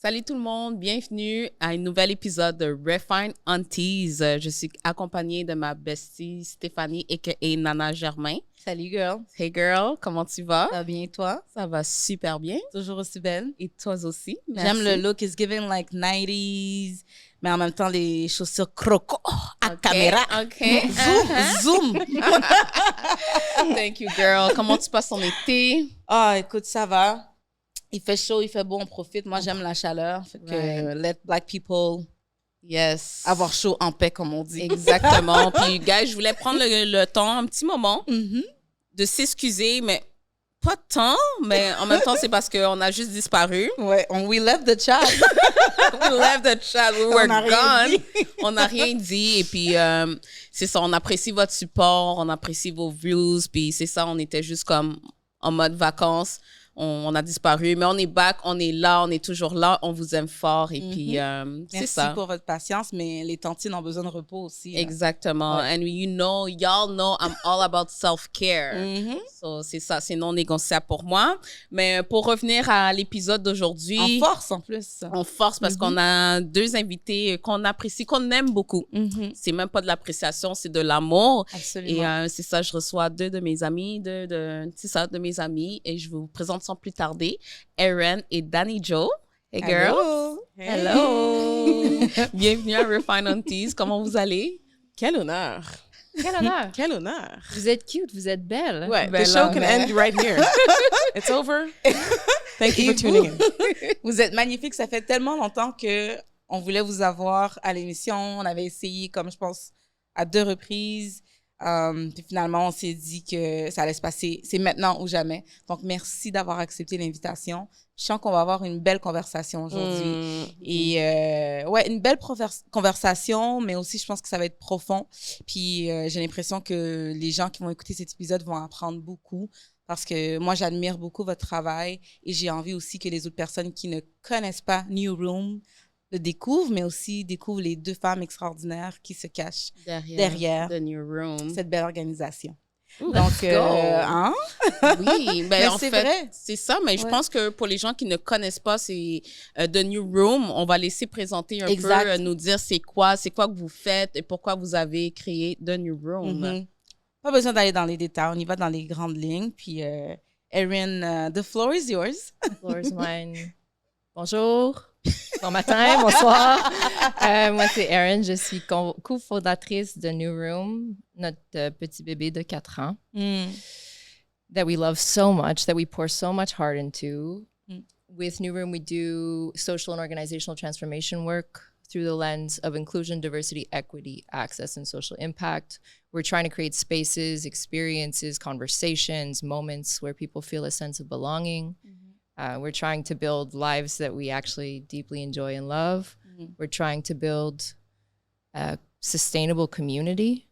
Salut tout le monde, bienvenue à un nouvel épisode de Refined Aunties. Je suis accompagnée de ma bestie Stéphanie et Nana Germain. Salut girl. Hey girl, comment tu vas? Ça va bien toi? Ça va super bien. Toujours aussi belle. Et toi aussi, merci. J'aime le look, it's giving like 90s, mais en même temps les chaussures croco à caméra. OK. Zoom. Thank you girl. Comment tu passes ton été? Ah, écoute, ça va. Il fait chaud, il fait beau, on profite. Moi, j'aime la chaleur. Fait que let black people avoir chaud en paix, comme on dit. Exactement. Puis, guys, je voulais prendre le temps, un petit moment, de s'excuser, mais pas tant, mais en même temps, c'est parce qu'on a juste disparu. Ouais, we left the chat. We left the chat, we were gone. On n'a rien dit. Et puis, c'est ça, on apprécie votre support, on apprécie vos views. Puis, c'est ça, on était juste comme en mode vacances. On a disparu, mais on est back, on est là, on est toujours là, on vous aime fort et puis c'est ça. Merci pour votre patience, mais les tantines ont besoin de repos aussi. Exactement. Ouais. And y'all know I'm all about self-care. So, c'est ça, c'est non négociable pour moi. Mais pour revenir à l'épisode d'aujourd'hui. En force en plus. En force parce qu'on a deux invités qu'on apprécie, qu'on aime beaucoup. C'est même pas de l'appréciation, c'est de l'amour. Absolument. Et c'est ça, je reçois deux de mes amis, de mes amis et je vous présente sans plus tarder, Erin et Dani-Jo. Hey girls! Hello! Bienvenue à Refined Aunties. Comment vous allez? Quel honneur! Quel honneur! Quel honneur! Vous êtes cute, vous êtes belle. Ouais, Bella, the show can end right here. It's over. Thank you for tuning in. Vous êtes magnifiques. Ça fait tellement longtemps qu'on voulait vous avoir à l'émission. On avait essayé, comme je pense, à 2 reprises. Puis finalement, on s'est dit que ça allait se passer. C'est maintenant ou jamais. Donc, merci d'avoir accepté l'invitation. Je sens qu'on va avoir une belle conversation aujourd'hui. Et une belle conversation, mais aussi, je pense que ça va être profond. Puis j'ai l'impression que les gens qui vont écouter cet épisode vont apprendre beaucoup. Parce que moi, j'admire beaucoup votre travail. Et j'ai envie aussi que les autres personnes qui ne connaissent pas New Room le découvrent, mais aussi découvrent les 2 femmes extraordinaires qui se cachent derrière The New Room. Cette belle organisation. Donc, hein? Oui, ben en c'est fait, vrai. c'est ça, mais je pense que pour les gens qui ne connaissent pas c'est The New Room, on va laisser présenter un peu, nous dire c'est quoi que vous faites et pourquoi vous avez créé The New Room. Pas besoin d'aller dans les détails, on y va dans les grandes lignes. Puis, Erin, the floor is yours. The floor is mine. Bonjour, bon matin, bonsoir. Moi, c'est Erin, je suis cofondatrice de New Room, notre petit bébé de 4 ans, that we love so much, that we pour so much heart into. With New Room, we do social and organizational transformation work through the lens of inclusion, diversity, equity, access, and social impact. We're trying to create spaces, experiences, conversations, moments where people feel a sense of belonging. We're trying to build lives that we actually deeply enjoy and love. We're trying to build a sustainable community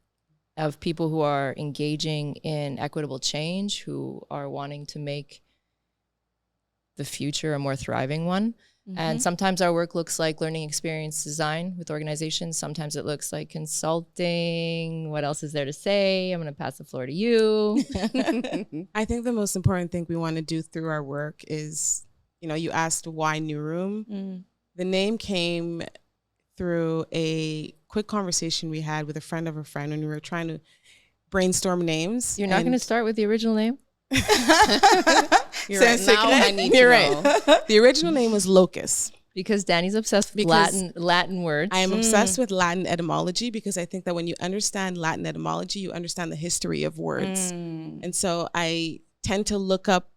of people who are engaging in equitable change, who are wanting to make the future a more thriving one. And sometimes our work looks like learning experience design with organizations. Sometimes it looks like consulting. What else is there to say? I'm going to pass the floor to you. I think the most important thing we want to do through our work is, you asked why New Room. The name came through a quick conversation we had with a friend of a friend when we were trying to brainstorm names. You're not going to start with the original name? You're right. Now I need to know. The original name was Locus. Because Dani's obsessed with Latin words. I am obsessed with Latin etymology because I think that when you understand Latin etymology, you understand the history of words. And so I tend to look up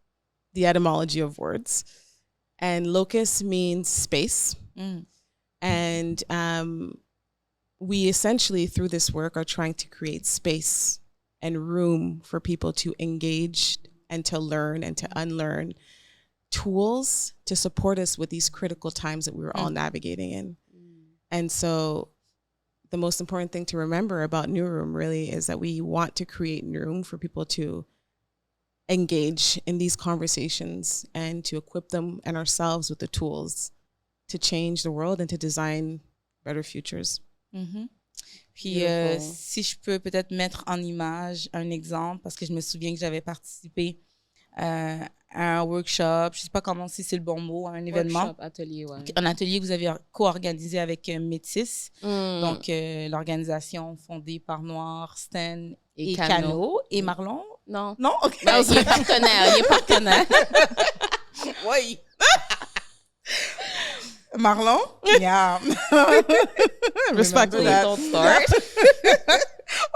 the etymology of words. And locus means space. And we essentially, through this work, are trying to create space and room for people to engage and to learn and to unlearn tools to support us with these critical times that we were all navigating in. And so the most important thing to remember about New Room really is that we want to create room for people to engage in these conversations and to equip them and ourselves with the tools to change the world and to design better futures. Puis, si je peux peut-être mettre en image un exemple, parce que je me souviens que j'avais participé à un workshop, je sais pas comment si c'est le bon mot, un événement. Workshop, atelier, ouais. Un atelier que vous avez co-organisé avec Métis. Donc, l'organisation fondée par Noir, Stan et Cano. Et Marlon? Non. Non? OK. Ben, il est partenaire. Oui. Marlon? Yeah. Respect that.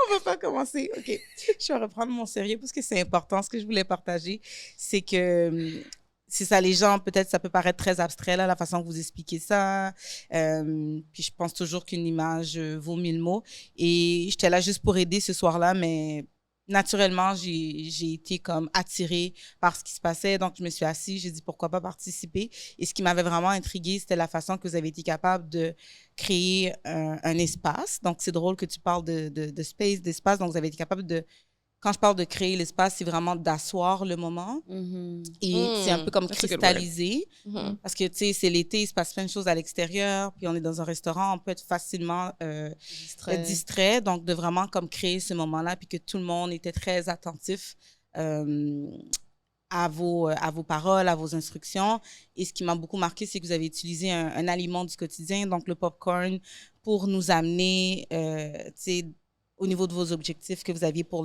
On va pas commencer. OK. Je vais reprendre mon sérieux parce que c'est important. Ce que je voulais partager, c'est que c'est ça, les gens, peut-être ça peut paraître très abstrait, là, la façon que vous expliquez ça. Puis je pense toujours qu'une image vaut 1000 mots. Et j'étais là juste pour aider ce soir-là, mais naturellement, j'ai été comme attirée par ce qui se passait. Donc, je me suis assise, j'ai dit pourquoi pas participer. Et ce qui m'avait vraiment intriguée, c'était la façon que vous avez été capable de créer un espace. Donc, c'est drôle que tu parles de space, d'espace. Donc, vous avez été capable de... Quand je parle de créer l'espace, c'est vraiment d'asseoir le moment. Et c'est un peu comme cristalliser. Parce que, tu sais, c'est l'été, il se passe plein de choses à l'extérieur. Puis on est dans un restaurant, on peut être facilement distrait. Donc, de vraiment comme créer ce moment-là, puis que tout le monde était très attentif à vos paroles, à vos instructions. Et ce qui m'a beaucoup marqué, c'est que vous avez utilisé un aliment du quotidien, donc le popcorn, pour nous amener, tu sais, au niveau de vos objectifs que vous aviez pour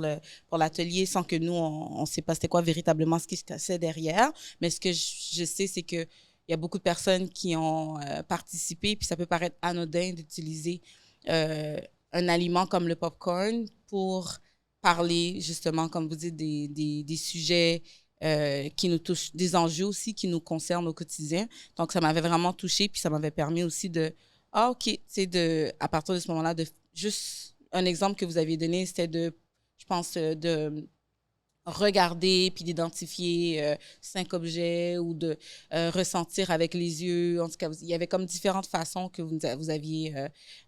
l'atelier, sans que nous, on ne sait pas c'était quoi véritablement ce qui se passait derrière. Mais ce que je sais, c'est qu'il y a beaucoup de personnes qui ont participé, puis ça peut paraître anodin d'utiliser un aliment comme le popcorn pour parler, justement, comme vous dites, des sujets qui nous touchent, des enjeux aussi qui nous concernent au quotidien. Donc, ça m'avait vraiment touchée, puis ça m'avait permis aussi à partir de ce moment-là, de juste... Un exemple que vous aviez donné, c'était je pense, de regarder puis d'identifier 5 objets ou de ressentir avec les yeux. En tout cas, il y avait comme différentes façons que vous aviez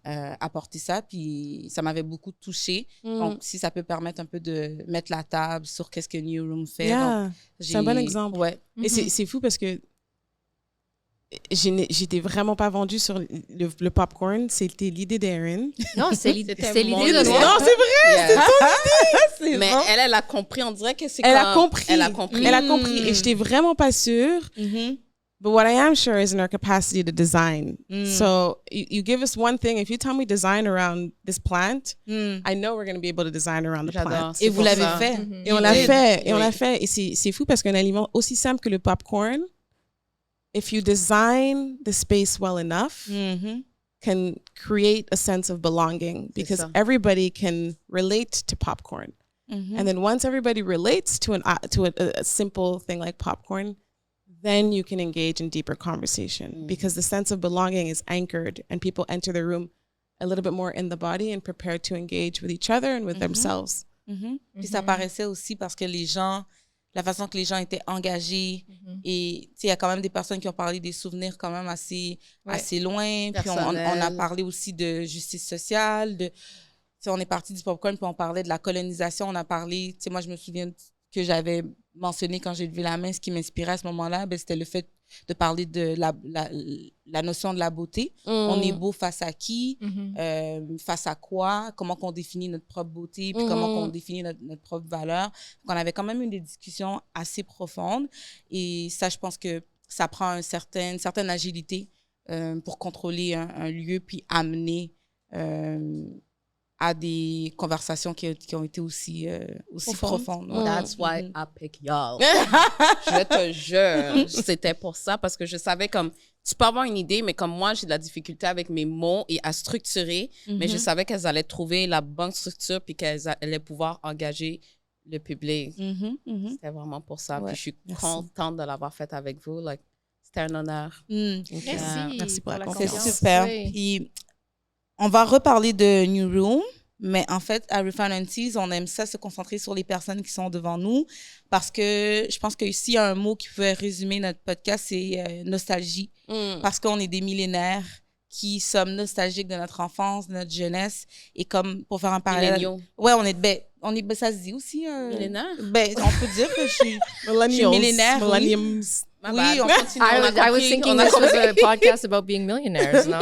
apporté ça, puis ça m'avait beaucoup touchée. Donc, si ça peut permettre un peu de mettre la table sur qu'est-ce que New Room fait. Yeah, c'est un bon exemple. Ouais. Et c'est fou parce que j'étais vraiment pas vendue sur le popcorn. C'était l'idée d'Erin. Non, c'est l'idée de Non, Noir. c'est vrai, c'est ton idée. Mais elle a compris, on dirait que c'est Elle comme... a compris. Elle a compris. Elle a compris. Et j'étais vraiment pas sûre. But what I am sure is in our capacity to design. So you give us one thing. If you tell me design around this plant, I know we're going to be able to design around the plant. Et vous l'avez fait. Et on l'a fait. Et on l'a fait. Et c'est fou parce qu'un aliment aussi simple que le popcorn, if you design the space well enough, can create a sense of belonging because everybody can relate to popcorn. And then once everybody relates to a simple thing like popcorn, then you can engage in deeper conversation because the sense of belonging is anchored and people enter the room a little bit more in the body and prepared to engage with each other and with themselves. Puis ça paraissait aussi parce que la façon que les gens étaient engagés. Et il y a quand même des personnes qui ont parlé des souvenirs quand même assez loin. Puis on a parlé aussi de justice sociale. On est parti du popcorn, puis on parlait de la colonisation. On a parlé, moi je me souviens que j'avais mentionné quand j'ai levé la main, ce qui m'inspirait à ce moment-là, c'était le fait de parler de la notion de la beauté. On est beau face à qui, face à quoi, comment qu'on définit notre propre beauté, puis comment qu'on définit notre propre valeur. Donc, on avait quand même eu des discussions assez profondes et ça, je pense que ça prend une certaine agilité pour contrôler un lieu puis amener à des conversations qui ont été aussi profondes. That's why I pick y'all. Je te jure, c'était pour ça parce que je savais comme tu peux avoir une idée, mais comme moi j'ai de la difficulté avec mes mots et à structurer, mais je savais qu'elles allaient trouver la bonne structure puis qu'elles allaient pouvoir engager le public. C'était vraiment pour ça. Puis je suis contente de l'avoir fait avec vous. C'était un honneur. Merci pour la C'est confiance. super. Oui. Puis, on va reparler de New Room, mais en fait, à Refined Aunties, on aime ça se concentrer sur les personnes qui sont devant nous parce que je pense que s'il y a un mot qui pouvait résumer notre podcast, c'est nostalgie. Parce qu'on est des millénaires qui sommes nostalgiques de notre enfance, de notre jeunesse. Et comme, pour faire un parallèle... Milléniaux. Ouais, ça se dit aussi. Millénaire? On peut dire que je suis millénaire. Millenniums. Oui, on continue. I was thinking this was a podcast about being millionaires, no?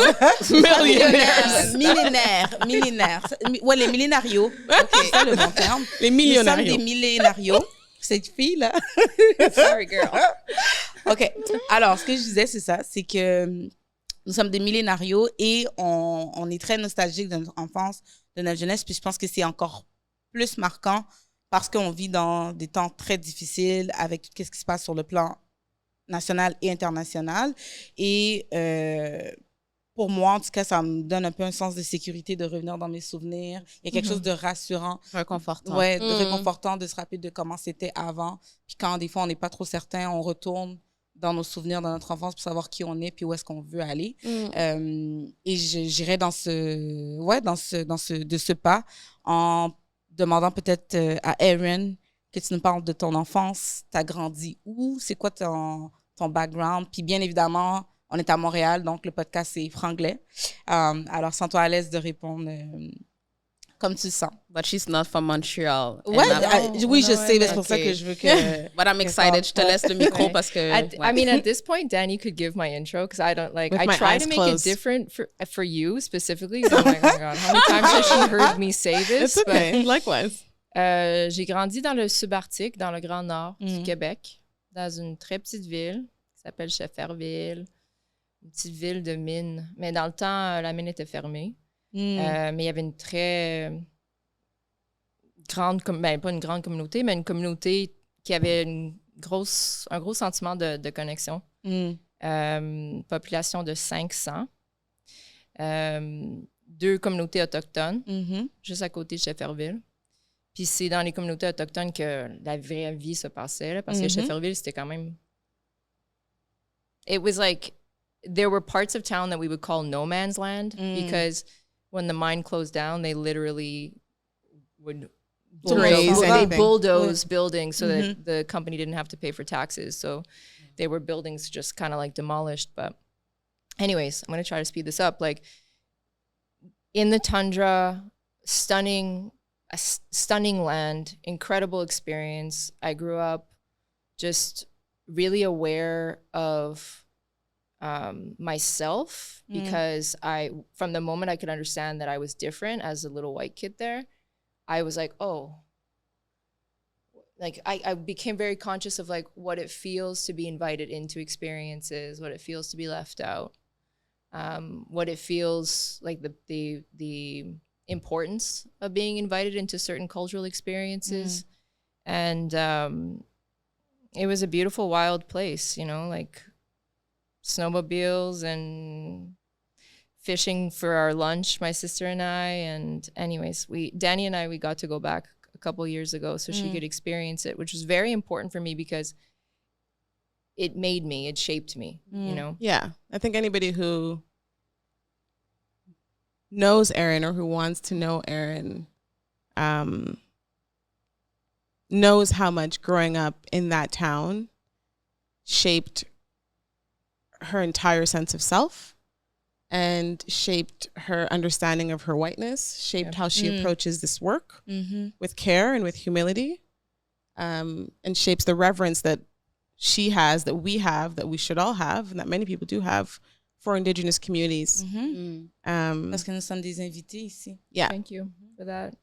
Millénaires. Ouais, les millénarios. C'est ça le bon terme. Les Nous sommes millionarios. des millénarios. Cette fille-là. Sorry, girl. OK. Alors, ce que je disais, c'est ça. C'est que nous sommes des millénarios et on est très nostalgique de notre enfance, de notre jeunesse. Puis je pense que c'est encore plus marquant parce qu'on vit dans des temps très difficiles avec tout ce qui se passe sur le plan national et international. Et pour moi, en tout cas, ça me donne un peu un sens de sécurité de revenir dans mes souvenirs. Il y a quelque chose de rassurant. Réconfortant. Ouais, de réconfortant de se rappeler de comment c'était avant. Puis quand, des fois, on n'est pas trop certain, on retourne dans nos souvenirs, dans notre enfance pour savoir qui on est puis où est-ce qu'on veut aller. Et j'irais de ce pas en demandant peut-être à Erin que tu nous parles de ton enfance. T'as grandi où? C'est quoi ton background? Puis bien évidemment, on est à Montréal, donc le podcast, c'est franglais. Alors, sens-toi à l'aise de répondre comme tu le sens. But she's not from Montreal. Ouais, oui, je sais, mais c'est pour ça que je veux que... But I'm excited. Je te laisse le micro parce que... I mean, at this point, Dani could give my intro because I don't like... With I my try eyes to make closed. it different for you specifically. So I'm like, oh my God, how many times has she heard me say this? It's okay. Likewise. J'ai grandi dans le subarctique, dans le Grand Nord du Québec, dans une très petite ville qui s'appelle Shefferville, une petite ville de mine. Mais dans le temps, la mine était fermée. Mais il y avait une très grande, pas une grande communauté, mais une communauté qui avait un gros sentiment de connexion. Population de 500. 2 communautés autochtones, juste à côté de Shefferville. Puis c'est dans les communautés autochtones que la vraie vie se passait, là, parce que Shefferville, c'était quand même... It was like, there were parts of town that we would call no man's land, because when the mine closed down, they literally would bulldoze buildings so that the company didn't have to pay for taxes. So they were buildings just kind of like demolished. But anyways, I'm going to try to speed this up. Like, in the tundra, stunning land, incredible experience. I grew up just really aware of myself because from the moment I could understand that I was different as a little white kid there, I was like, oh, like I became very conscious of like what it feels to be invited into experiences, what it feels to be left out, what it feels like the importance of being invited into certain cultural experiences. And it was a beautiful, wild place, you know, like snowmobiles and fishing for our lunch, my sister and I. And anyways, Dani and I, we got to go back a couple years ago so she could experience it, which was very important for me because it shaped me, you know? Yeah. I think anybody who knows Erin or who wants to know Erin knows how much growing up in that town shaped her entire sense of self and shaped her understanding of her whiteness, shaped how she approaches this work with care and with humility, and shapes the reverence that she has, that we have, that we should all have, and that many people do have for Indigenous communities. Parce que nous sommes des invités ici. Yeah. Thank you for that.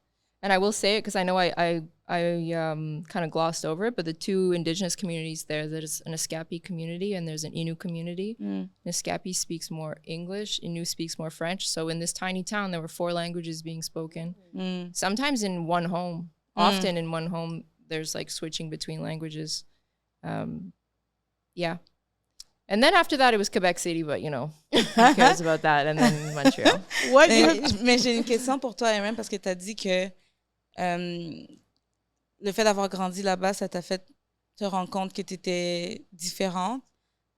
And I will say it because I know I kind of glossed over it, but the 2 Indigenous communities there's an Escapi community and there's an Innu community. Escapi speaks more English, Innu speaks more French. So in this tiny town, there were 4 languages being spoken. Sometimes in one home, often in one home, there's like switching between languages. Yeah. And then after that, it was Quebec City, but you know, who cares about that? And then Montreal. Mais j'ai une question pour toi, Erin, parce que tu as dit que le fait d'avoir grandi là-bas, ça t'a fait te rendre compte que tu étais différente.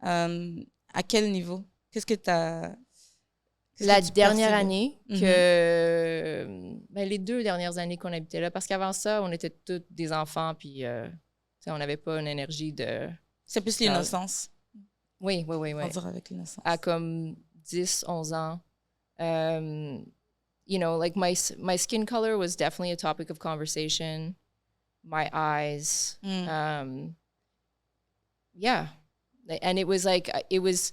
À quel niveau? Qu'est-ce que tu as... La dernière année, les 2 dernières années qu'on habitait là, parce qu'avant ça, on était tous des enfants, puis on n'avait pas une énergie de... C'est plus l'innocence. Oui. On dirait avec l'innocence. À comme 10, 11 ans. You know, like my skin color was definitely a topic of conversation. My eyes. Yeah. And it was like, I was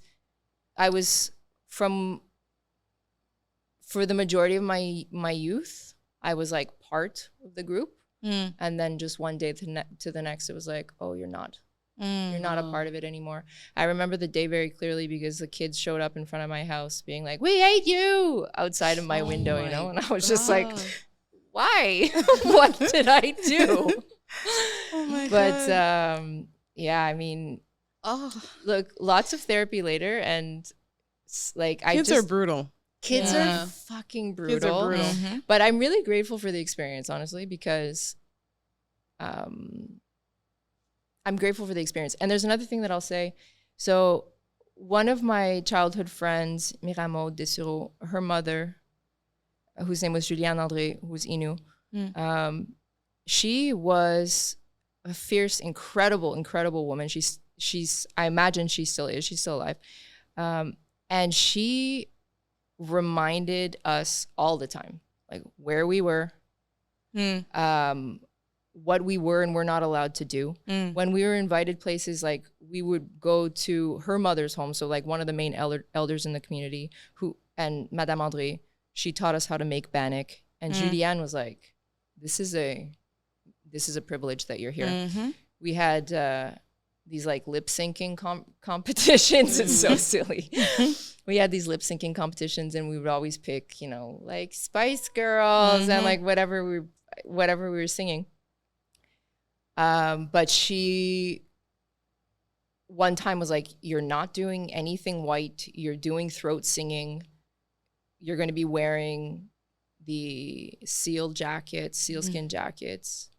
for the majority of my youth, I was like part of the group. And then just one day to the next, it was like, oh, you're not a part of it anymore. I remember the day very clearly because the kids showed up in front of my house being like, we hate you, outside of my window, you know? And I was just like, why? What did I do? Oh my God. But yeah, I mean, look, lots of therapy later, and like kids are brutal. Kids are fucking brutal. Kids are brutal. But I'm really grateful for the experience, honestly, because I'm grateful for the experience. And there's another thing that I'll say. So one of my childhood friends, Miramo Desiro, her mother, whose name was Juliane André, who was Innu, she was a fierce, incredible woman. She's I imagine she still is. She's still alive. And she reminded us all the time, like where we were, what we were and were not allowed to do. When we were invited places, like we would go to her mother's home, so like one of the main elders in the community, and Madame André, she taught us how to make bannock, and Juliane was like, this is a privilege that you're here. We had these like lip syncing competitions. It's so silly. We had these lip syncing competitions, and we would always pick, you know, like Spice Girls and like whatever we were singing. But she one time was like, you're not doing anything white. You're doing throat singing. You're going to be wearing the sealskin jackets.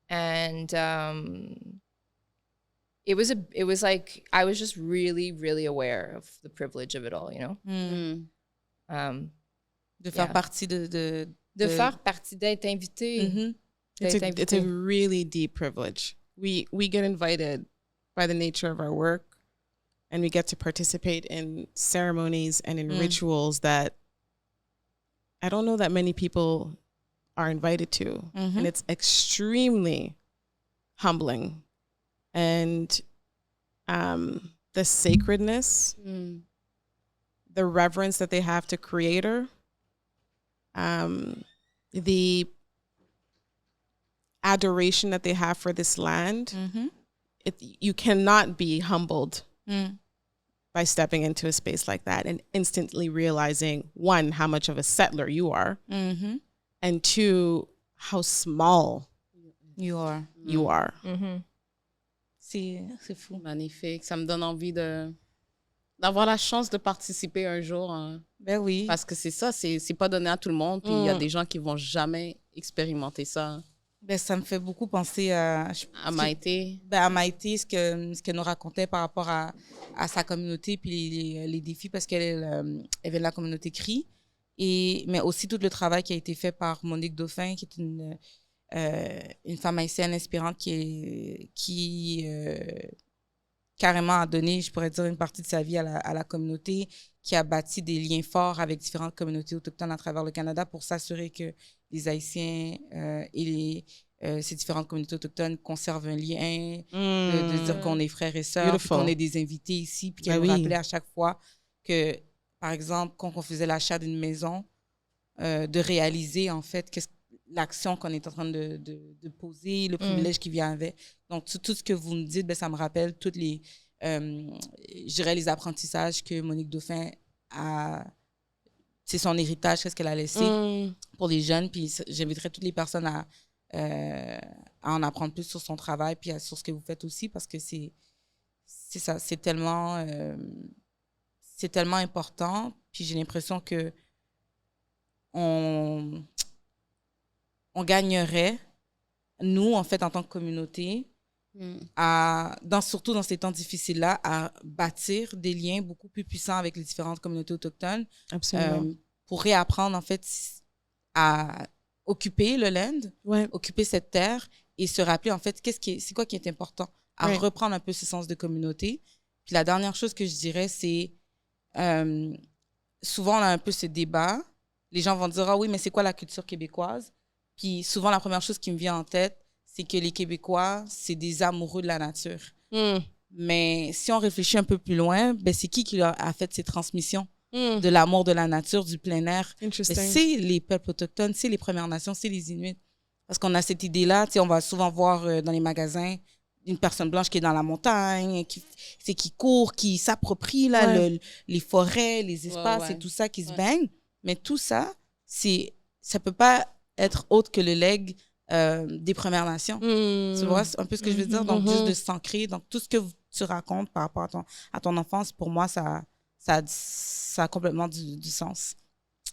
And it was like I was just really, really aware of the privilege of it all, you know. De faire partie de faire partie, d'être invité. It's a really deep privilege. We get invited by the nature of our work, and we get to participate in ceremonies and in rituals that I don't know that many people are invited to. And it's extremely humbling. And the sacredness, the reverence that they have to Creator, the adoration that they have for this land, you cannot be humbled by stepping into a space like that and instantly realizing, one, how much of a settler you are, and two, how small you are. C'est fou. Magnifique. Ça me donne envie d'avoir la chance de participer un jour. Ben oui. Parce que c'est ça, c'est pas donné à tout le monde. Puis il y a des gens qui vont jamais expérimenter ça. Ben, ça me fait beaucoup penser à Maïté. À Maïté, ce qu'elle nous racontait par rapport à sa communauté, puis les défis, parce qu'elle vient de la communauté CRI. Mais aussi tout le travail qui a été fait par Monique Dauphin, qui est une femme haïtienne inspirante qui carrément a donné, je pourrais dire, une partie de sa vie à la communauté, qui a bâti des liens forts avec différentes communautés autochtones à travers le Canada pour s'assurer que les Haïtiens et ces différentes communautés autochtones conservent un lien, de dire qu'on est frères et sœurs, qu'on est des invités ici, puis qu'elle nous rappelait à chaque fois que, par exemple, quand on faisait l'achat d'une maison, de réaliser, en fait, l'action qu'on est en train de poser, le privilège qui vient avec. Donc, tout ce que vous me dites, ça me rappelle toutes les, je dirais, les apprentissages que Monique Dauphin a. C'est son héritage, qu'est-ce qu'elle a laissé pour les jeunes. Puis j'inviterai toutes les personnes à en apprendre plus sur son travail, puis sur ce que vous faites aussi, parce que c'est ça, c'est tellement important. Puis j'ai l'impression que on gagnerait, nous, en fait, en tant que communauté, surtout dans ces temps difficiles-là, à bâtir des liens beaucoup plus puissants avec les différentes communautés autochtones. Absolument. Pour réapprendre, en fait, à occuper le land, occuper cette terre et se rappeler, en fait, c'est quoi qui est important, à reprendre un peu ce sens de communauté. Puis la dernière chose que je dirais, c'est souvent, on a un peu ce débat. Les gens vont dire « Ah oui, mais c'est quoi la culture québécoise? » Puis souvent, la première chose qui me vient en tête, c'est que les Québécois, c'est des amoureux de la nature. Mais si on réfléchit un peu plus loin, c'est qui leur a fait ces transmissions de l'amour de la nature, du plein air? C'est les peuples autochtones, c'est les Premières Nations, c'est les Inuits. Parce qu'on a cette idée-là, tu sais, on va souvent voir dans les magasins une personne blanche qui est dans la montagne, qui court, qui s'approprie là, les forêts, les espaces et tout ça, qui se baigne. Mais tout ça, ça peut pas être autre que le legs des Premières Nations. Tu vois, c'est un peu ce que je veux dire. Donc, juste de s'ancrer. Donc, tout ce que tu racontes par rapport à ton enfance, pour moi, ça a complètement du sens.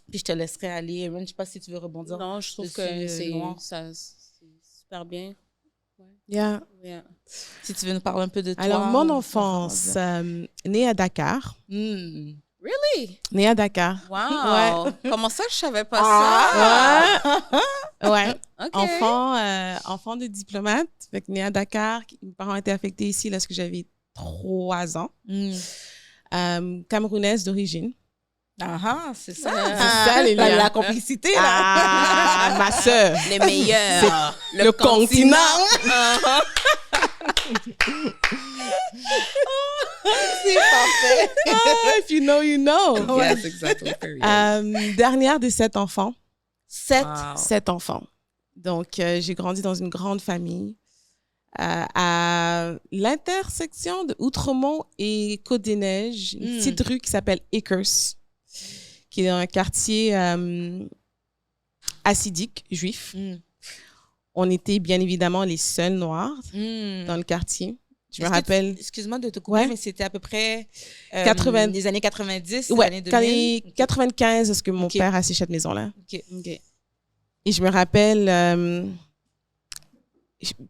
Puis, je te laisserai aller. Erin, je ne sais pas si tu veux rebondir. Non, je trouve que c'est super bien. Yeah. Si tu veux nous parler un peu de toi. Alors, mon enfance, née à Dakar. Really? Née à Dakar. Wow. Comment ça, je savais pas ça? Ouais. Okay. Enfant de diplomate. Fait que née à Dakar. Mes parents étaient affectés ici lorsque j'avais 3 ans. Camerounaise d'origine. C'est ça. C'est ça, les liens. La complicité, là. Ma sœur. Les meilleurs. Le continent. C'est parfait. If you know, you know. Yes, exactly. Dernière de 7 enfants. 7. Wow. 7 enfants. Donc, j'ai grandi dans une grande famille à l'intersection de Outremont et Côte-des-Neiges, une petite rue qui s'appelle Acres, qui est dans un quartier hassidique, juif. On était bien évidemment les seuls noirs dans le quartier. Je me rappelle. Excuse-moi de te couper, mais c'était à peu près les années 90, ouais, les années 2000. 95, parce que mon père a acheté cette maison-là. Okay. Et je me rappelle,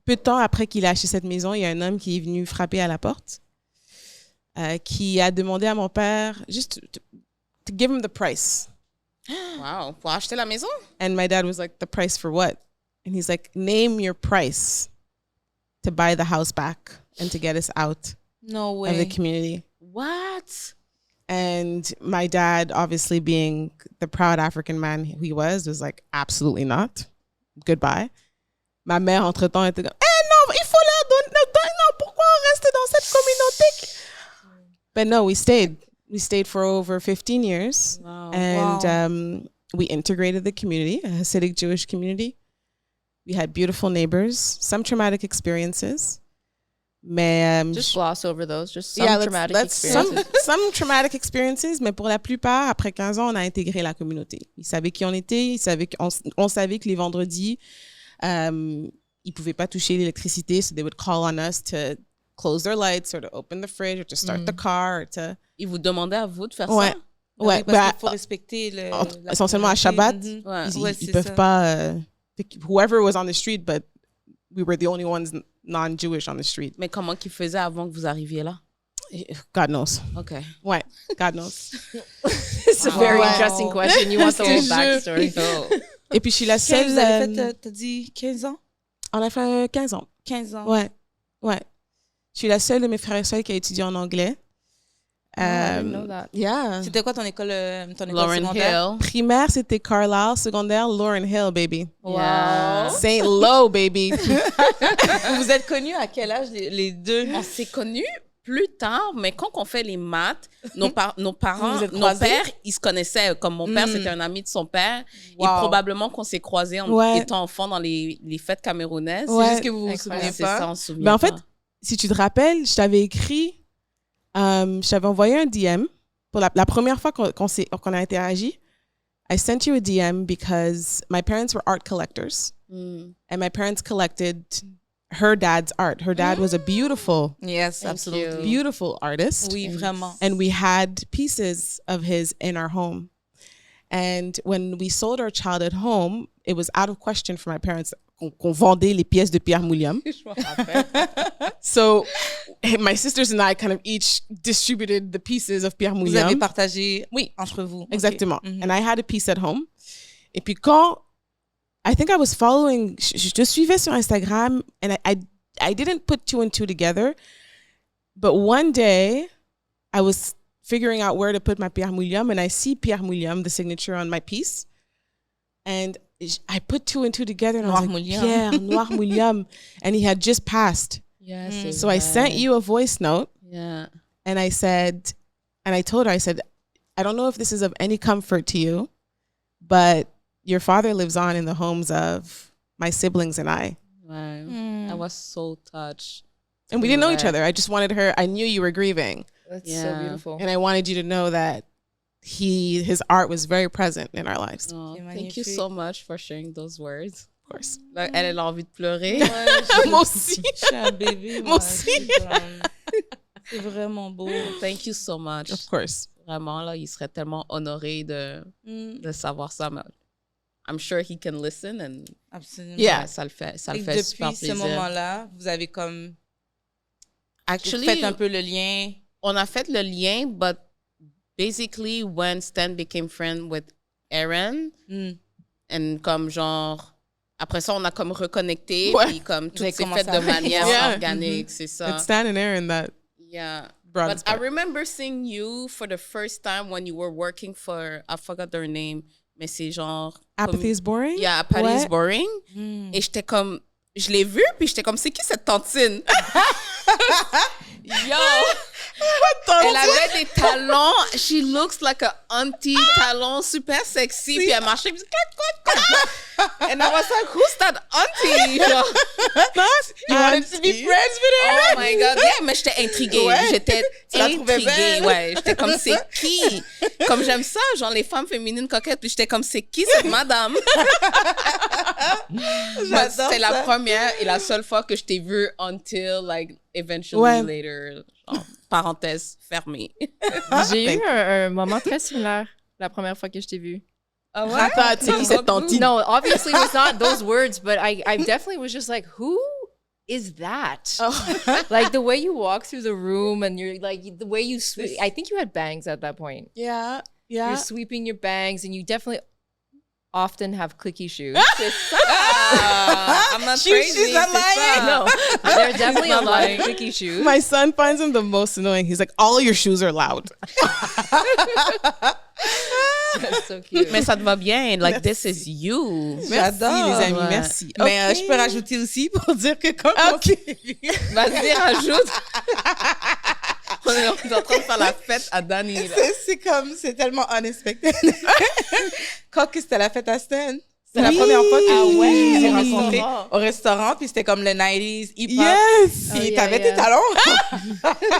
peu de temps après qu'il a acheté cette maison, il y a un homme qui est venu frapper à la porte, qui a demandé à mon père juste to give him the price. Wow. Pour acheter la maison? And my dad was like, the price for what? And he's like, name your price to buy the house back and to get us out of the community. What? And my dad, obviously being the proud African man he was like, absolutely not. Goodbye. Ma mère, entre-temps, était comme, non, il faut leur donner, non, pourquoi on reste dans cette communauté? But no, we stayed. We stayed for over 15 years. Wow. And we integrated the community, a Hasidic Jewish community. We had beautiful neighbors, some traumatic experiences. Mais, just gloss over those, just some traumatic experiences. Some traumatic experiences, mais pour la plupart, après 15 ans, on a intégré la communauté. Ils savaient qui on était, on savait que les vendredis, ils pouvaient pas toucher l'électricité, so they would call on us to close their lights or to open the fridge or to start the car. Or to... Ils vous demandaient à vous de faire ça? Ouais, oui, parce qu'il faut respecter essentiellement à Shabbat, ils peuvent pas... whoever was on the street, but we were the only ones non-Jewish on the street. Mais comment qu'ils faisaient avant que vous arriviez là? God knows. OK. Ouais, God knows. It's a very interesting question. You want the whole backstory. Et puis, je suis la seule... Vous avez fait, t'as dit 15 ans? On a fait 15 ans. 15 ans. Ouais. Je suis la seule de mes frères et sœurs qui a étudié en anglais. I didn't know that. Yeah. C'était quoi ton école Lauren secondaire? Hill. Primaire, c'était Carlisle. Secondaire, Lauren Hill, baby. Wow. Saint Lo, baby. Vous vous êtes connus à quel âge, les deux? On s'est connus plus tard, mais quand on fait les maths, nos parents, nos pères, ils se connaissaient. Comme mon père, c'était un ami de son père. Wow. Et probablement qu'on s'est croisés en étant enfants dans les fêtes camerounaises. Ouais. C'est juste que vous vous souvenez C'est pas? ça, on se souvient Ben, en pas. fait, si tu te rappelles, je t'avais écrit, je t'avais envoyé un DM pour la première fois qu'on a interagi. I sent you a DM because my parents were art collectors. And my parents collected her dad's art. Her dad was a beautiful, Yes, absolutely. beautiful artist. Oui, vraiment. And we had pieces of his in our home. And when we sold our childhood home, it was out of question for my parents qu'on vendait les pièces de Pierre Mouliam. Je me rappelle. So my sisters and I kind of each distributed the pieces of Pierre Vous Mouliam. avez partagé entre vous. Exactement. Okay. And I had a piece at home. Et puis quand, I think I was following, je te suivais sur Instagram, and I didn't put 2 and 2 together. But one day, I was figuring out where to put my Pierre Mouliam, and I see Pierre Mouliam, the signature on my piece. And I put 2 and 2 together, and I was like, Mouliam. Pierre Noir Mouliam. And he had just passed. Yes, So I sent you a voice note. Yeah. And I said, and I told her, I said, I don't know if this is of any comfort to you, but your father lives on in the homes of my siblings and I. Ouais. I was so touched. And we didn't know each other. I just wanted her. I knew you were grieving. That's so beautiful. And I wanted you to know that his art was very present in our lives. Oh, thank you so much for sharing those words. Of course. Là, elle a envie de pleurer. Moi aussi. Je suis un bébé. Moi aussi. C'est vraiment beau. Thank you so much. Of course. Vraiment, là, il serait tellement honoré de savoir ça. Mais I'm sure he can listen. And Absolument. Yeah. Ça le fait super depuis plaisir. ce moment-là, vous avez comme... Actually, vous faites un peu le lien. On a fait le lien, but basically, when Stan became friend with Erin, and comme genre, après ça, on a comme reconnecté, puis comme tout s'est fait de manière organique, c'est ça. It's Stan and Erin that brought us But I back. remember seeing you for the first time when you were working for, I forgot their name, mais c'est genre... Apathy is boring? Yeah, Apathy is boring. Et j'étais comme, je l'ai vu, puis j'étais comme, c'est qui cette tantine? Yo! Elle avait des talons. She looks like a auntie talons super sexy. Puis elle marchait. Puis and I was like, who's that auntie? You wanted to be friends with her? Oh my God. Yeah, mais j'étais intriguée. Ouais. J'étais Tu la trouvais intriguée. belle? Ouais, j'étais comme, c'est qui? Comme j'aime ça, genre les femmes féminines coquettes. Puis j'étais comme, c'est qui cette madame? J'adore C'était la ça. première et la seule fois que je t'ai vue until, like, eventually later. Genre, parenthèse fermée. J'ai eu un moment très similaire la première fois que je t'ai vue. Ah ouais? Attends, tu sais qui cette tantine? No, obviously it was not those words, but I definitely was just like, who is that? Like the way you walk through the room and you're like, the way you sweep. I think you had bangs at that point. Yeah. You're sweeping your bangs and you definitely often have clicky shoes. I'm not crazy. She's not lying. No, there are definitely a lot of clicky shoes. My son finds them the most annoying. He's like, all your shoes are loud. That's so cute. Mais ça te va bien. Like, this is you. J'adore. les amis, Ouais. merci. Mais je peux rajouter aussi pour dire que quand on s'est vu- Vas-y, rajoute. On est en train de faire la fête à Dani. Là. c'est tellement unexpected. Quand que c'était la fête à Stan. C'était la première fois que je vous ai rencontré au restaurant, puis c'était comme le 90s hip-hop. Yes. Puis Oh, yeah, t'avais yeah. tes talons.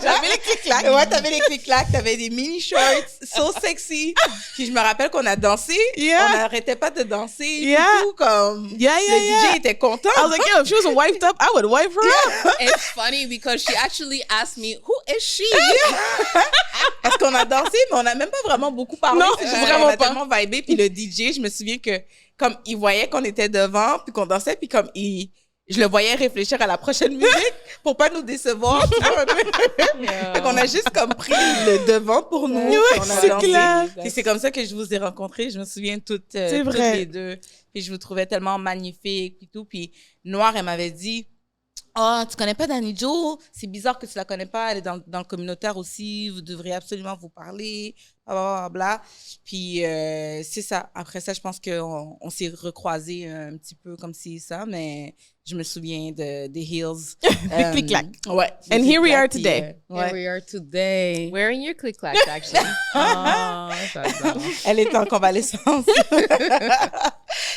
J'avais les clics-clacs. Ouais, t'avais les clics-clacs, t'avais des mini-shorts, so sexy. Puis je me rappelle qu'on a dansé. Yeah. On n'arrêtait pas de danser. Yeah. Et tout, comme Yeah, le DJ était content. I was like, yo, if she wasn't wiped up, I would wipe her up. It's funny because she actually asked me, who is she? Parce qu'on a dansé, mais on n'a même pas vraiment beaucoup parlé. Non, C'est juste vraiment qu'on a pas. tellement vibé. Puis le DJ, je me souviens que comme il voyait qu'on était devant, puis qu'on dansait, puis comme je le voyais réfléchir à la prochaine musique pour pas nous décevoir. Fait qu'on a juste comme pris le devant pour nous. Ouais, puis on a c'est dansé. clair. Puis c'est comme ça que je vous ai rencontrés. Je me souviens toutes vrai. les deux. Puis je vous trouvais tellement magnifiques puis tout. Puis Noire, elle m'avait dit, oh, tu connais pas Dani-Jo? C'est bizarre que tu la connais pas. Elle est dans le communautaire aussi. Vous devriez absolument vous parler. Blablabla. Puis c'est ça. Après ça, je pense qu'on s'est recroisés un petit peu comme ci ça, mais je me souviens des heels. Clic-clac. Ouais. And here we are today. Here Ouais. we are today. Wearing your click clacks, actually. Oh, j'adore. Elle est en convalescence.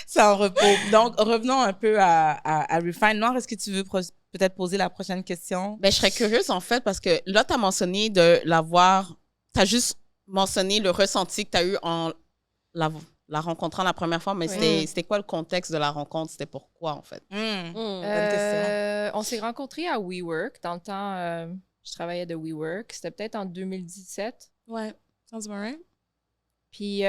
C'est en repos. Donc, revenons un peu à Refined. Noire, est-ce que tu veux peut-être poser la prochaine question? Ben, je serais curieuse, en fait, parce que là, tu as mentionné de l'avoir... Tu as juste mentionné le ressenti que tu as eu en la rencontrant la première fois, mais c'était quoi le contexte de la rencontre? C'était pourquoi, en fait? Bonne question. On s'est rencontrés à WeWork. Dans le temps, je travaillais de WeWork. C'était peut-être en 2017. Ouais. Sounds about right. Puis,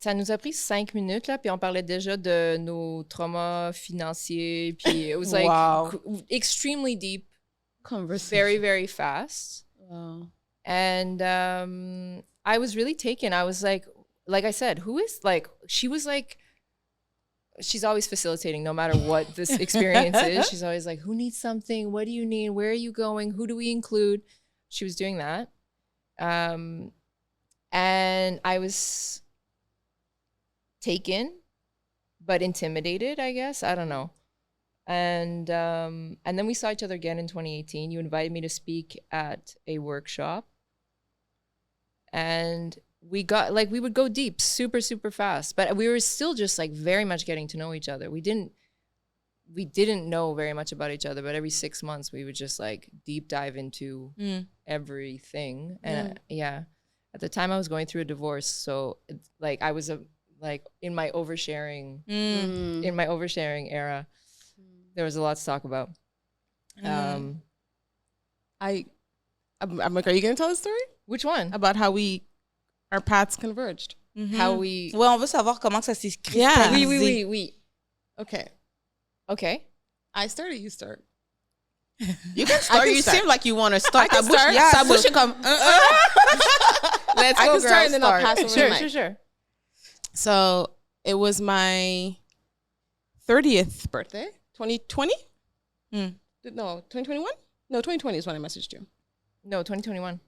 ça nous a pris 5 minutes, là, puis on parlait déjà de nos traumas financiers. Puis, it was like extremely deep, very, very fast. Wow. And I was really taken. I was like I said, who is, like, she was like, she's always facilitating no matter what this experience is. She's always like, who needs something? What do you need? Where are you going? Who do we include? She was doing that. And I was taken, but intimidated, I guess. I don't know. And then we saw each other again in 2018. You invited me to speak at a workshop. And we would go deep super, super fast, but we were still just like very much getting to know each other. We didn't know very much about each other, but every 6 months we would just like deep dive into everything. And at the time I was going through a divorce. So like I was in my oversharing era, there was a lot to talk about. I'm like, are you going to tell the story? Which one? About how our paths converged. How we... Ouais, on veut savoir comment ça s'est Yeah. cristallisé. Oui. Okay. I start or you start? You can start. You seem like you want to start. I can start. Yeah, Ta bouche est comme... Let's I go, can girl, start and then I'll start. pass over the mic. Sure. So it was my 30th birthday, 2020? No, 2021? No, 2020 is when I messaged you. No, 2021.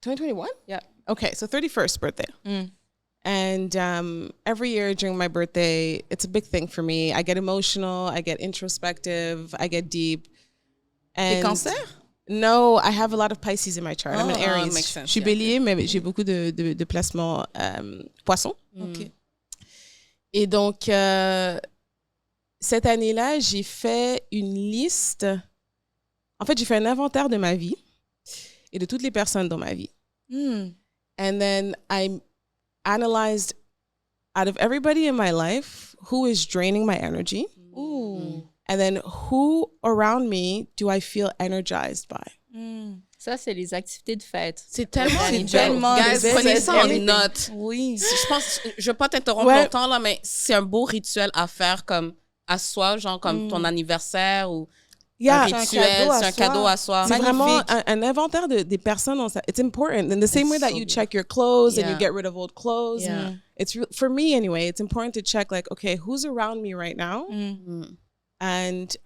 2021? Yeah. Okay, so 31st birthday. And every year during my birthday, it's a big thing for me. I get emotional, I get introspective, I get deep. T'es And cancer? No, I have a lot of Pisces in my chart. I'm an Aries. makes sense, Je suis bélier, mais j'ai beaucoup de placements poisson. OK. Et donc, cette année-là, j'ai fait une liste. En fait, j'ai fait un inventaire de ma vie et de toutes les personnes dans ma vie. And then I analyzed out of everybody in my life who is draining my energy. Ooh. And then who around me do I feel energized by? Ça, c'est les activités de fête. C'est tellement... Guys, prenez ça en everything. note. Oui. Je veux pas t'interrompre longtemps, là, mais c'est un beau rituel à faire comme à soi, genre comme ton anniversaire ou un rituel, c'est un cadeau à soi. C'est vraiment un inventaire des personnes. It's important. In the same way that you check your clothes and you get rid of old clothes. Yeah. It's for me anyway, it's important to check like, okay, who's around me right now? And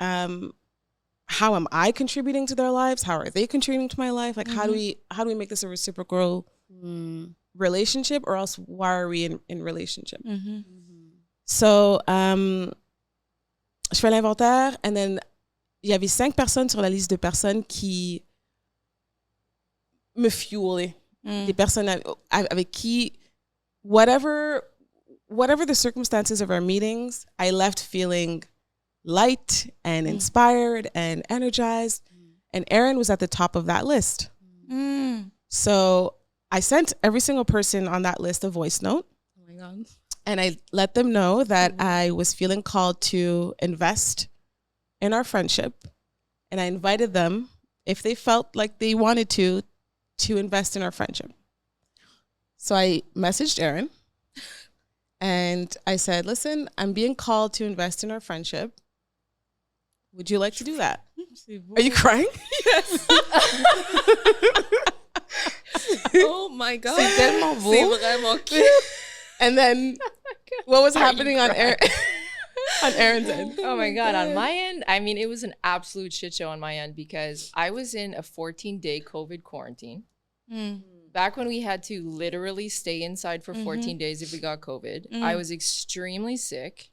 how am I contributing to their lives? How are they contributing to my life? Like, how do we make this a reciprocal relationship, or else why are we in relationship? So, je fais l'inventaire, and then il y avait 5 personnes sur la liste de personnes qui me fuelaient. Des personnes avec qui, whatever the circumstances of our meetings, I left feeling light and inspired and energized. And Erin was at the top of that list. So I sent every single person on that list a voice note. Oh my God. And I let them know that I was feeling called to invest in our friendship. And I invited them, if they felt like they wanted to invest in our friendship. So I messaged Erin and I said, listen, I'm being called to invest in our friendship. Would you like to do that? Are you crying? Yes. Oh my God. C'est tellement beau. C'est vraiment cute. And then what was happening on Erin's end? Oh my God. On my end, I mean, it was an absolute shit show on my end because I was in a 14-day COVID quarantine. Back when we had to literally stay inside for 14 days if we got COVID. I was extremely sick.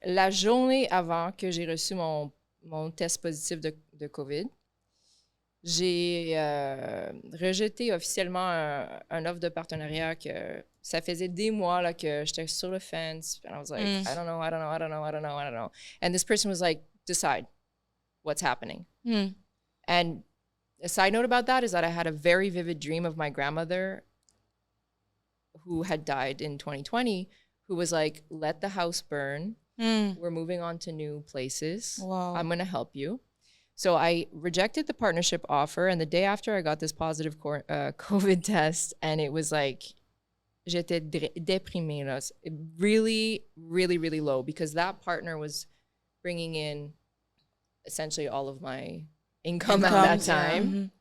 La journée avant que j'ai reçu mon test positif de COVID, j'ai rejeté officiellement un offre de partenariat que ça faisait des mois là, que j'étais sur le fence. And I was like, I don't know. And this person was like, decide what's happening. And a side note about that is that I had a very vivid dream of my grandmother who had died in 2020, who was like, let the house burn. We're moving on to new places. Wow. I'm going to help you. So I rejected the partnership offer. And the day after I got this positive COVID test, and it was like, j'étais déprimée. Là. Really, really, really low because that partner was bringing in essentially all of my income at that time.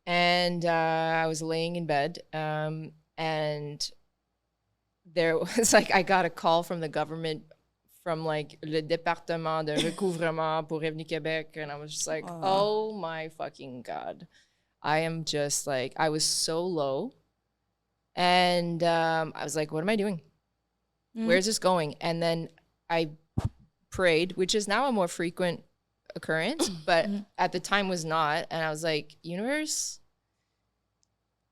And I was laying in bed and there was like, I got a call from the government from like le département de recouvrement pour Revenu Québec. And I was just like, oh my fucking God. I am just like, I was so low. And I was like, what am I doing? Where's this going? And then I prayed, which is now a more frequent occurrence, but at the time was not. And I was like, universe,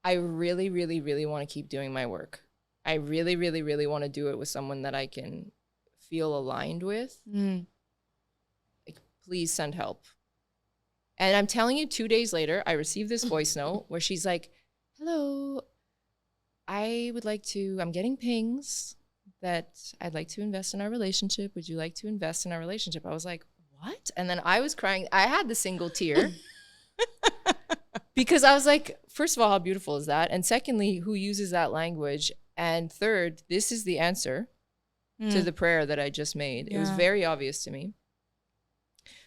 I really, really, really want to keep doing my work. I really, really, really want to do it with someone that I can feel aligned with. Like, please send help. And I'm telling you, 2 days later, I received this voice note where she's like, hello, I'm getting pings that I'd like to invest in our relationship. Would you like to invest in our relationship? I was like, what? And then I was crying. I had the single tear because I was like, first of all, how beautiful is that? And secondly, who uses that language? And third, this is the answer to the prayer that I just made. It was very obvious to me.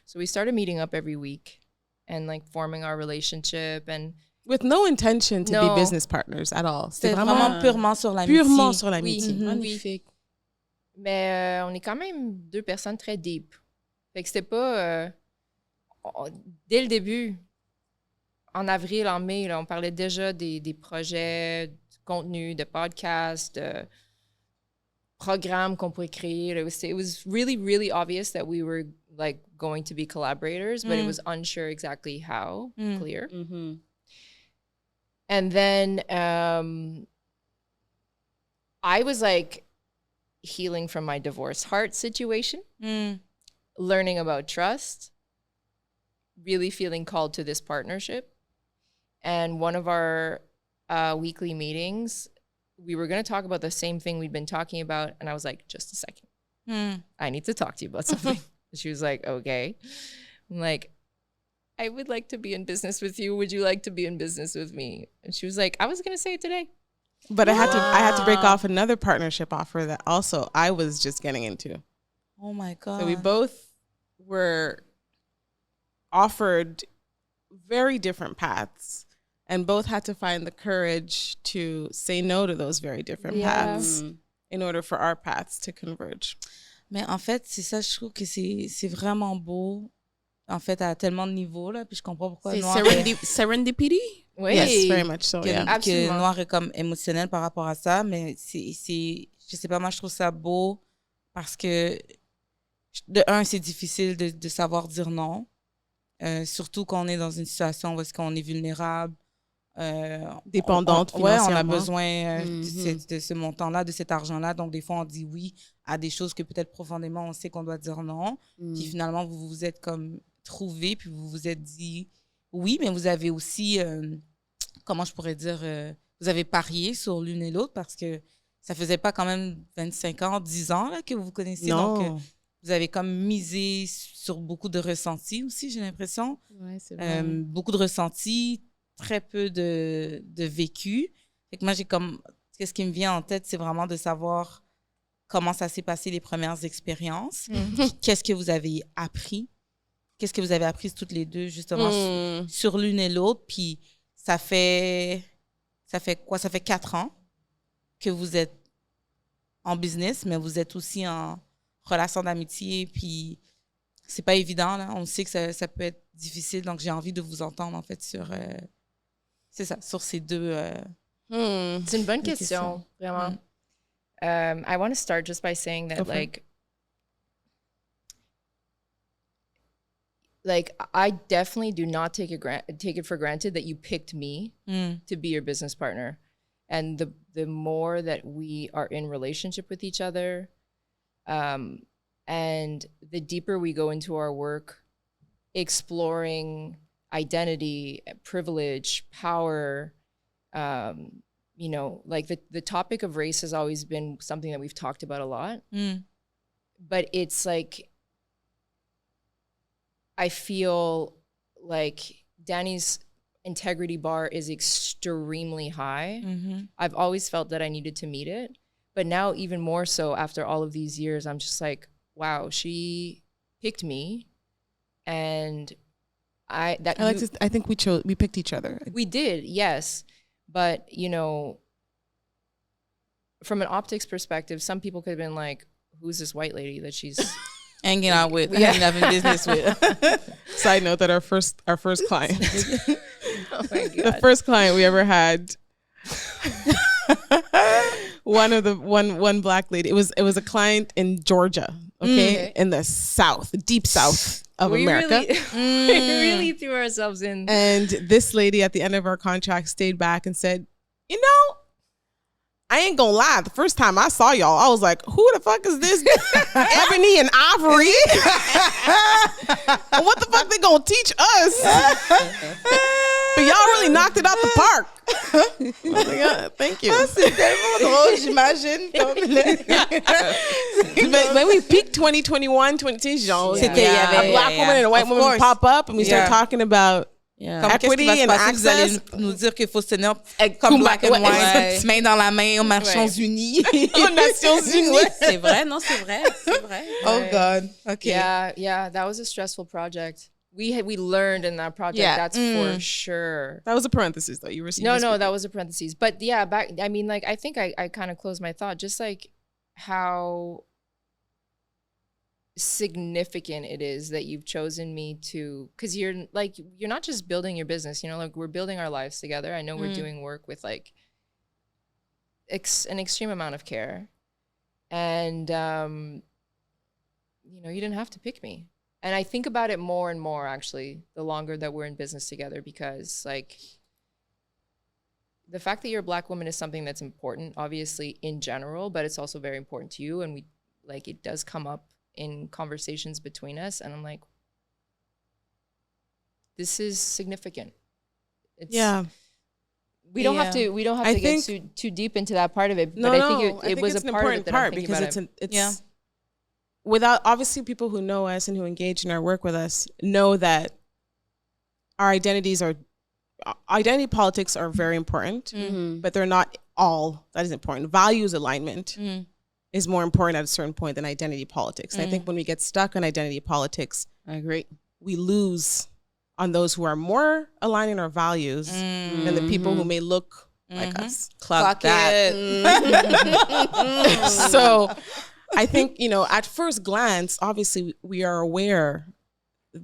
So we started meeting up every week and like forming our relationship and with no intention to be business partners at all. C'était vraiment purement sur l'amitié. Purement sur l'amitié. Oui. Magnifique. Mais on est quand même deux personnes très deep. Fait que c'était pas... dès le début, en avril, en mai, là, on parlait déjà des projets, du contenu, de podcasts, de programmes qu'on pourrait créer. It was really, really obvious that we were like going to be collaborators, but it was unsure exactly how, clear. And then I was like healing from my divorce heart situation, learning about trust, really feeling called to this partnership. And one of our weekly meetings, we were going to talk about the same thing we'd been talking about. And I was like, just a second. I need to talk to you about something. She was like, okay. I'm like, I would like to be in business with you. Would you like to be in business with me? And she was like, I was going to say it today. But I had to break off another partnership offer that also I was just getting into. Oh my God. So we both were offered very different paths and both had to find the courage to say no to those very different paths in order for our paths to converge. Mais en fait, c'est ça, je trouve que c'est vraiment beau. En fait, à tellement de niveaux, là, puis je comprends pourquoi C'est Noir serendipity? Oui. Yes, very much so, yeah. que Noir est comme émotionnel par rapport à ça, mais c'est je sais pas, moi, je trouve ça beau parce que, de un, c'est difficile de savoir dire non, surtout quand on est dans une situation où est-ce qu'on est vulnérable, dépendante financièrement. Ouais, on a besoin de ce montant-là, de cet argent-là. Donc, des fois, on dit oui à des choses que peut-être profondément, on sait qu'on doit dire non. Puis finalement, vous vous êtes comme trouvé, puis vous vous êtes dit oui, mais vous avez aussi, comment je pourrais dire, vous avez parié sur l'une et l'autre parce que ça faisait pas quand même 25 ans, 10 ans là, que vous vous connaissiez. Non. Donc, vous avez comme misé sur beaucoup de ressentis aussi, j'ai l'impression. Ouais, c'est vrai. Beaucoup de ressentis, très peu de vécu. Fait que moi, qu'est-ce qui me vient en tête, c'est vraiment de savoir comment ça s'est passé les premières expériences. Qu'est-ce que vous avez appris? Qu'est-ce que vous avez appris toutes les deux, justement, sur l'une et l'autre? Puis ça fait quoi? Ça fait 4 ans que vous êtes en business, mais vous êtes aussi en relation d'amitié. Puis c'est pas évident, là. On sait que ça peut être difficile. Donc, j'ai envie de vous entendre, en fait, sur... c'est ça, sur ces deux... C'est une bonne question, vraiment. I want to start just by saying that, like I definitely do not take it for granted that you picked me to be your business partner. And the more that we are in relationship with each other, and the deeper we go into our work, exploring identity, privilege, power, you know, like the topic of race has always been something that we've talked about a lot. But it's like, I feel like Dani's integrity bar is extremely high. I've always felt that I needed to meet it. But now even more so after all of these years, I'm just like, wow, she picked me. And I think we picked each other. We did, yes. But, you know, from an optics perspective, some people could have been like, who's this white lady that she's hanging out with, having business with? Side note that our first client, oh my God. the first client we ever had, one Black lady. It was a client in Georgia. okay, in the South, the deep South of America. We really threw ourselves in. And this lady at the end of our contract stayed back and said, you know, I ain't gonna lie. The first time I saw y'all, I was like, who the fuck is this Ebony and Ivory? What the fuck they gonna teach us? But y'all really knocked it out the park. Oh my God, thank you. C'est tellement drôle, j'imagine. But when we peaked 2021, 22, genre, C'était, il y avait a black woman and a white woman pop up and we start talking about equity and access. Vous allez nous dire qu'il faut se tenir comme black and white, main dans la main aux Nations Unies. Aux Nations Unies. C'est vrai, non, c'est vrai, c'est vrai. Oh God. Okay. Yeah, that was a stressful project. We learned in that project, that's for sure. That was a parenthesis though. You were No, that was a parenthesis. But yeah, I mean, like, I think I kind of closed my thought, just like how significant it is that you've chosen me to, because you're not just building your business, you know, like we're building our lives together. I know we're doing work with like an extreme amount of care, and you know, you didn't have to pick me. And I think about it more and more, actually, the longer that we're in business together, because like the fact that you're a Black woman is something that's important, obviously, in general, but it's also very important to you. And we, like, it does come up in conversations between us. And I'm like, this is significant. We don't have to get too deep into that part of it. No, but I think it was it's a an part of it important that part I'm thinking because about it's without, obviously, people who know us and who engage in our work with us know that our identity politics are very important, but they're not all that is important. Values alignment is more important at a certain point than identity politics. And I think when we get stuck on identity politics, I agree, we lose on those who are more aligned in our values than the people who may look like us. Clock that. So I think, you know, at first glance, obviously we are aware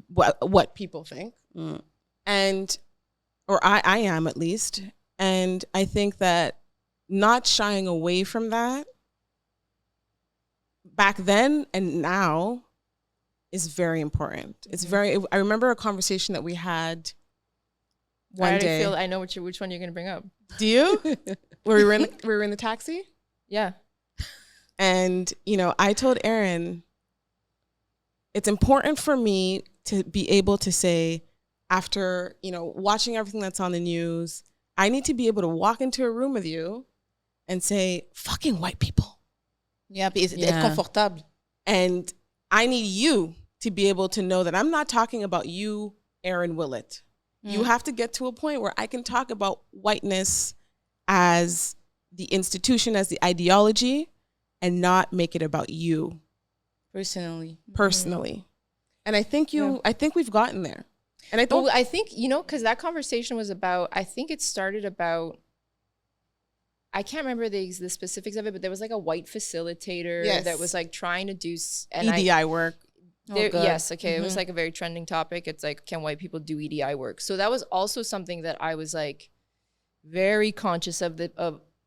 what people think, and or I am at least, and I think that not shying away from that back then and now is very important. It's I remember a conversation that we had one day. I know which one you're going to bring up. Do you? Where we were in the taxi? Yeah. And, you know, I told Erin, it's important for me to be able to say, after, you know, watching everything that's on the news, I need to be able to walk into a room with you and say, fucking white people. Yeah, it's confortable. And I need you to be able to know that I'm not talking about you, Erin Willett. You have to get to a point where I can talk about whiteness as the institution, as the ideology, and not make it about you personally. And I think we've gotten there. And I think, you know, because that conversation was about, I think it started about, I can't remember the specifics of it, but there was like a white facilitator that was like trying to do EDI work. Yes, okay. It was like a very trending topic. It's like, can white people do EDI work? So that was also something that I was like very conscious of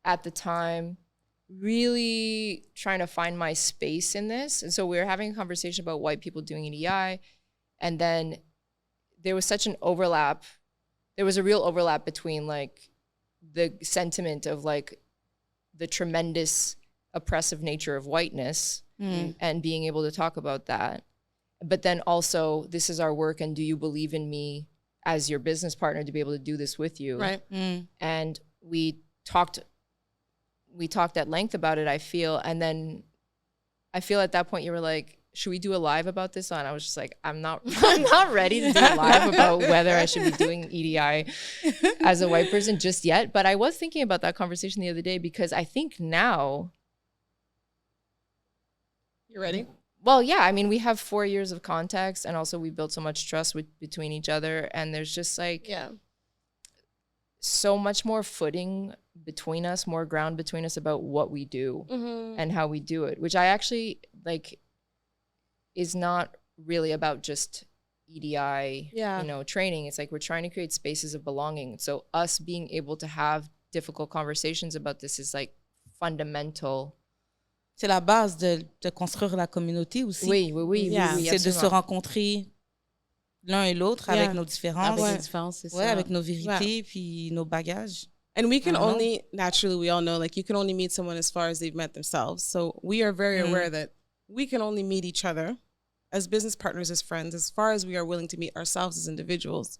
at the time, really trying to find my space in this. And so we were having a conversation about white people doing EDI, and then there was such an overlap. There was a real overlap between like the sentiment of like the tremendous oppressive nature of whiteness and being able to talk about that. But then also, this is our work, and do you believe in me as your business partner to be able to do this with you? Right. And we talked at length about it, I feel. And then I feel at that point you were like, should we do a live about this? And I was just like, I'm not ready to do a live about whether I should be doing EDI as a white person just yet. But I was thinking about that conversation the other day, because I think now. You ready? Well, yeah. I mean, we have 4 years of context, and also we built so much trust between each other. And there's just like so much more footing between us, more ground between us about what we do and how we do it, which I actually like is not really about just EDI, you know, training. It's like we're trying to create spaces of belonging. So us being able to have difficult conversations about this is like fundamental c'est la base de construire la communauté aussi. Oui, C'est de se rencontrer l'un et l'autre avec nos différences. Avec nos différences, c'est ça. Avec nos vérités puis nos bagages. And we can only, naturally, we all know, like, you can only meet someone as far as they've met themselves. So we are very aware that we can only meet each other as business partners, as friends, as far as we are willing to meet ourselves as individuals.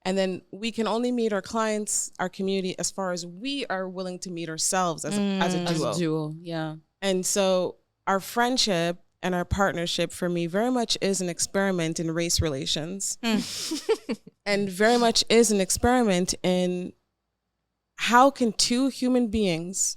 And then we can only meet our clients, our community, as far as we are willing to meet ourselves as a duo. As a duo, yeah. And so our friendship and our partnership for me very much is an experiment in race relations. And very much is an experiment in how can two human beings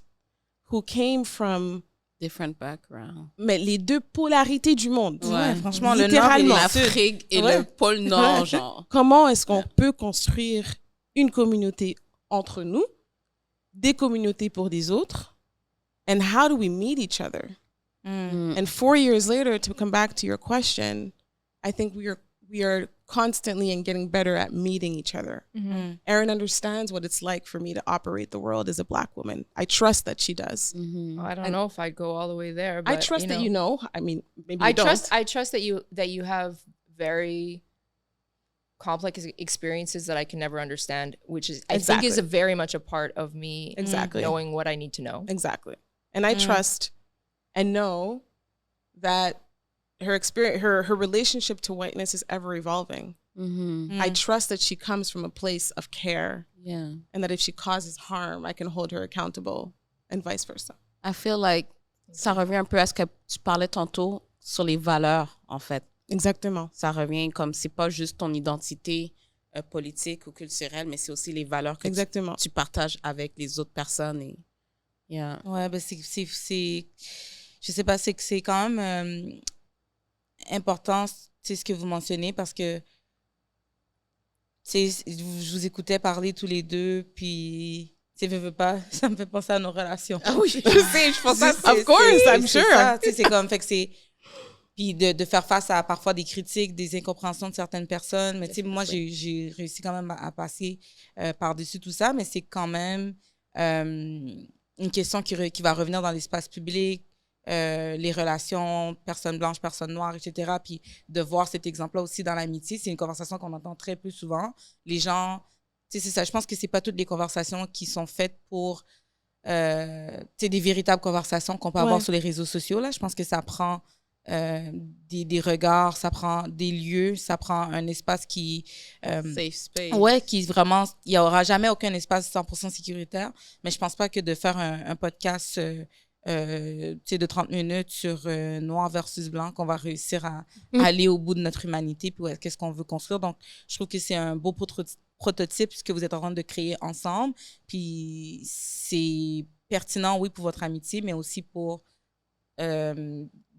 who came from different backgrounds, mais les deux polarités du monde, franchement, littéralement, l'Afrique et le pôle Nord, genre. Comment est-ce qu'on peut construire une communauté entre nous, des communautés pour des autres, and how do we meet each other? And 4 years later, to come back to your question, I think we are constantly and getting better at meeting each other. Erin understands what it's like for me to operate the world as a Black woman. I trust that she does. I don't know if I'd go all the way there, but I trust that you know. I mean, maybe I you don't. I trust that you have very complex experiences that I can never understand, which is I think is very much a part of me knowing what I need to know. Exactly. And I trust and know that her experience, her relationship to whiteness is ever evolving. I trust that she comes from a place of care, and that if she causes harm, I can hold her accountable, and vice versa. I feel like ça revient un peu à ce que tu parlais tantôt sur les valeurs, en fait. Exactement. Ça revient comme c'est pas juste ton identité politique ou culturelle, mais c'est aussi les valeurs que tu partages avec les autres personnes. Et, ouais, ben je sais pas, c'est que c'est quand même important, c'est ce que vous mentionnez, parce que je vous écoutais parler tous les deux, puis veux pas, ça me fait penser à nos relations. Ah oui, je sais, je pense à ça. Of course, I'm sure. C'est comme, fait que c'est... Puis de faire face à parfois des critiques, des incompréhensions de certaines personnes. Mais tu sais, moi, j'ai réussi quand même à passer par-dessus tout ça, mais c'est quand même une question qui va revenir dans l'espace public, les relations personnes blanches, personnes noires, etc. Puis de voir cet exemple-là aussi dans l'amitié, c'est une conversation qu'on entend très peu souvent. Les gens, tu sais, c'est ça. Je pense que c'est pas toutes les conversations qui sont faites pour, tu sais, des véritables conversations qu'on peut avoir sur les réseaux sociaux. Là, je pense que ça prend des regards, ça prend des lieux, ça prend un espace qui... safe space. Ouais, qui vraiment... Il n'y aura jamais aucun espace 100% sécuritaire, mais je pense pas que de faire un podcast de 30 minutes sur noir versus blanc, qu'on va réussir à aller au bout de notre humanité, puis qu'est-ce qu'on veut construire. Donc, je trouve que c'est un beau prototype, ce que vous êtes en train de créer ensemble, puis c'est pertinent, oui, pour votre amitié, mais aussi pour...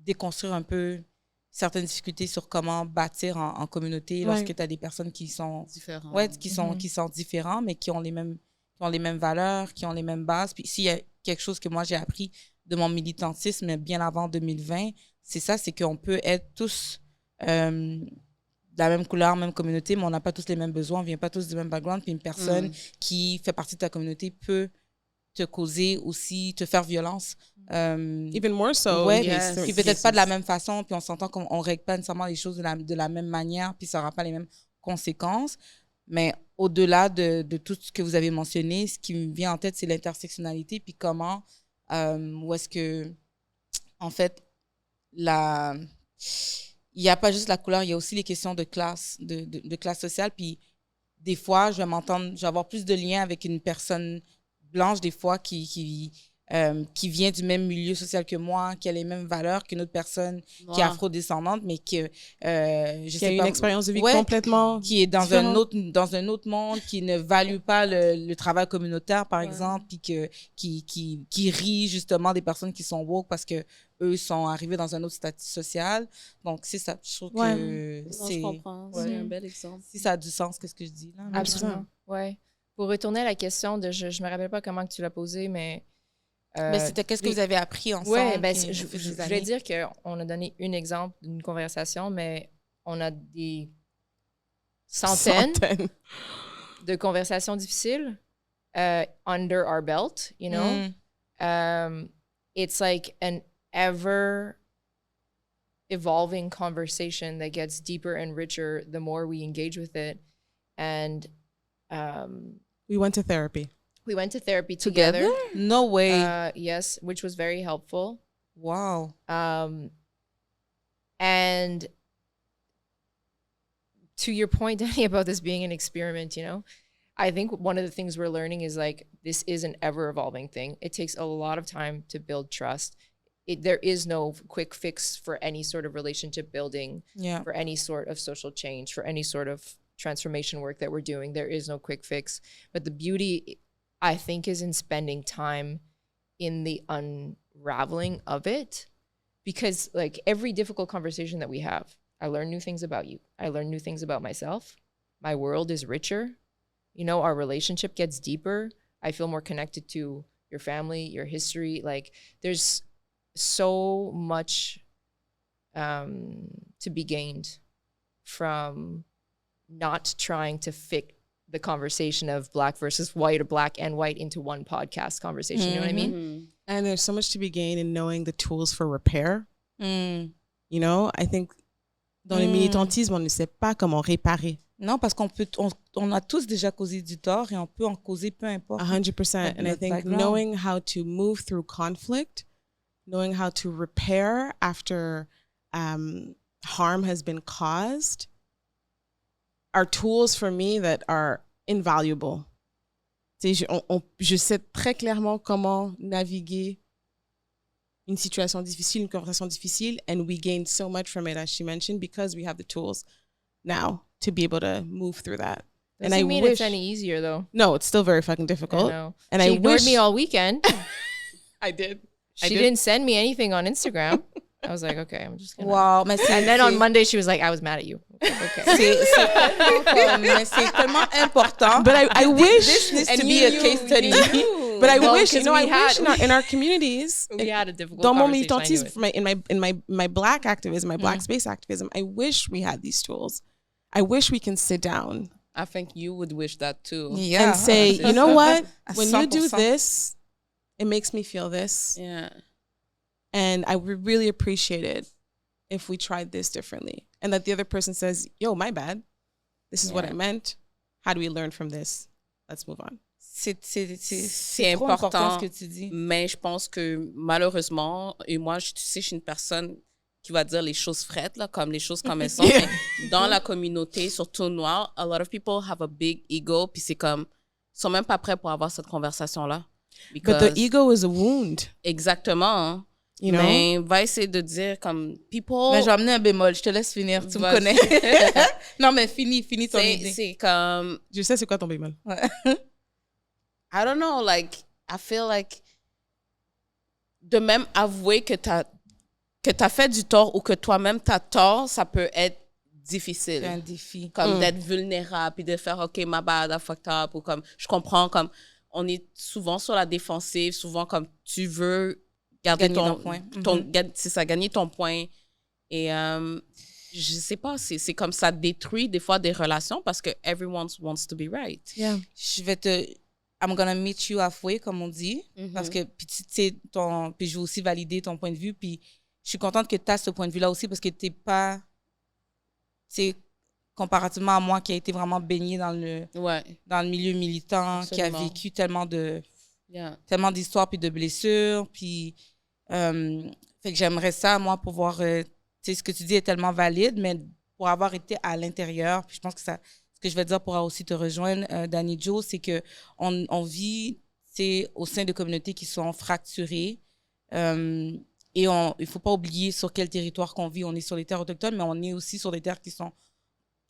déconstruire un peu certaines difficultés sur comment bâtir en communauté lorsque tu as des personnes qui sont différentes, qui sont différents, mais qui ont les mêmes valeurs, qui ont les mêmes bases. Puis s'il y a quelque chose que moi j'ai appris de mon militantisme bien avant 2020, c'est ça, c'est qu'on peut être tous de la même couleur, même communauté, mais on n'a pas tous les mêmes besoins, on ne vient pas tous du même background, puis une personne qui fait partie de ta communauté peut te causer aussi, te faire violence. Even more so. Ouais, puis peut-être pas de la même façon, puis on s'entend qu'on ne règle pas nécessairement les choses de la même manière, puis ça n'aura pas les mêmes conséquences. Mais au-delà de tout ce que vous avez mentionné, ce qui me vient en tête, c'est l'intersectionnalité, puis comment, où est-ce que, en fait, il n'y a pas juste la couleur, il y a aussi les questions de classe, de classe sociale, puis des fois, je vais avoir plus de liens avec une personne blanche, des fois, qui vient du même milieu social que moi, qui a les mêmes valeurs qu'une autre personne qui est afrodescendante, mais qui a une expérience de vie complètement qui est dans un autre monde, qui ne value pas le travail communautaire, par exemple, puis qui rit justement des personnes qui sont woke parce que eux sont arrivés dans un autre statut social. Donc, c'est ça. Je trouve que je comprends. C'est un bel exemple. Si ça a du sens, qu'est-ce que je dis là? Absolument. Ouais. Pour retourner à la question de, je me rappelle pas comment que tu l'as posée, mais... mais c'était qu'est-ce que vous avez appris ensemble? Oui, ben, je voulais dire qu'on a donné un exemple d'une conversation, mais on a des centaines de conversations difficiles under our belt, you know? It's like an ever evolving conversation that gets deeper and richer the more we engage with it. And we went to therapy. We went to therapy together. No way. Yes, which was very helpful. Wow. And to your point, Dani, about this being an experiment, you know, I think one of the things we're learning is like, this is an ever evolving thing. It takes a lot of time to build trust. There is no quick fix for any sort of relationship building, for any sort of social change, for any sort of transformation work that we're doing. There is no quick fix. But the beauty, I think, is in spending time in the unraveling of it. Because like every difficult conversation that we have, I learn new things about you. I learn new things about myself. My world is richer. You know, our relationship gets deeper. I feel more connected to your family, your history. Like there's so much to be gained from not trying to fit the conversation of black versus white or black and white into one podcast conversation. You know what I mean? And there's so much to be gained in knowing the tools for repair. You know, I think dans le militantisme, on ne sait pas comment réparer. Non, parce on a tous déjà causé du tort et on peut en causer peu importe. 100%. And I think knowing how to move through conflict, knowing how to repair after harm has been caused, are tools for me that are invaluable. Je sais très clairement comment naviguer une situation difficile, une conversation difficile, and we gained so much from it, as she mentioned, because we have the tools now to be able to move through that. Doesn't and I mean wish, it's any easier though. No, it's still very fucking difficult. I know. And she ignored me all weekend. I did. She didn't send me anything on Instagram. I was like, okay, I'm just gonna. Wow, and then on Monday she was like, I was mad at you. Okay. C'est tellement important. But I wish this needs to be a case study. But I wish, you know, I wish in our communities, we had a difficult dans mon conversation. militantisme, in my black activism, my black space activism, I wish we had these tools. I wish we can sit down. I think you would wish that too. Yeah. And say, you know what? When you do this, it makes me feel this. Yeah. And I would really appreciate it if we tried this differently. And that the other person says, yo, my bad. This is what I meant. How do we learn from this? Let's move on. C'est important, ce que tu dis. Mais je pense que malheureusement, et moi, tu sais, je suis une personne qui va dire les choses frettes, là, comme les choses comme elles sont. Mais dans la communauté, surtout noire, a lot of people have a big ego, puis c'est comme, ils sont même pas prêts pour avoir cette conversation-là. But the ego is a wound. Exactement. You know? Mais va essayer de dire comme people. Mais je vais amener un bémol, je te laisse finir, tu me connais. Non, mais finis ton idée. C'est comme. Je sais c'est quoi ton bémol. I don't know, like, I feel like de même avouer que t'as fait du tort ou que toi-même t'as tort, ça peut être difficile. C'est un défi. Comme d'être vulnérable puis de faire OK, my bad, I fucked up, ou comme je comprends, comme on est souvent sur la défensive, souvent comme tu veux garder ton point. C'est ça, gagner ton point. Et je sais pas, c'est comme ça détruit des fois des relations parce que everyone wants to be right. Yeah. I'm gonna meet you halfway, comme on dit, parce que puis tu sais puis je veux aussi valider ton point de vue, puis je suis contente que tu as ce point de vue là aussi parce que t'es pas, tu sais, comparativement à moi qui a été vraiment baignée dans le milieu militant, qui a vécu tellement d'histoires puis de blessures, puis fait que j'aimerais ça moi pouvoir, tu sais, ce que tu dis est tellement valide, mais pour avoir été à l'intérieur, puis je pense que ça, ce que je vais dire pourra aussi te rejoindre, Dani-Jo, c'est que on vit, c'est au sein de communautés qui sont fracturées, et il faut pas oublier sur quel territoire qu'on vit. On est sur les terres autochtones, mais on est aussi sur des terres qui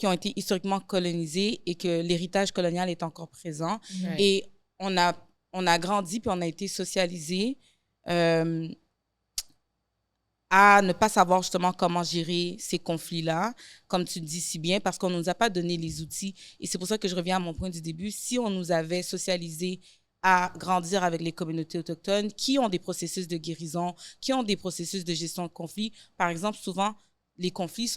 ont été historiquement colonisées et que l'héritage colonial est encore présent. Right. Et on a grandi puis on a été socialisés à ne pas savoir justement comment gérer ces conflits-là, comme tu le dis si bien, parce qu'on ne nous a pas donné les outils. Et c'est pour ça que je reviens à mon point du début. Si on nous avait socialisés à grandir avec les communautés autochtones qui ont des processus de guérison, qui ont des processus de gestion de conflits, par exemple, souvent, les conflits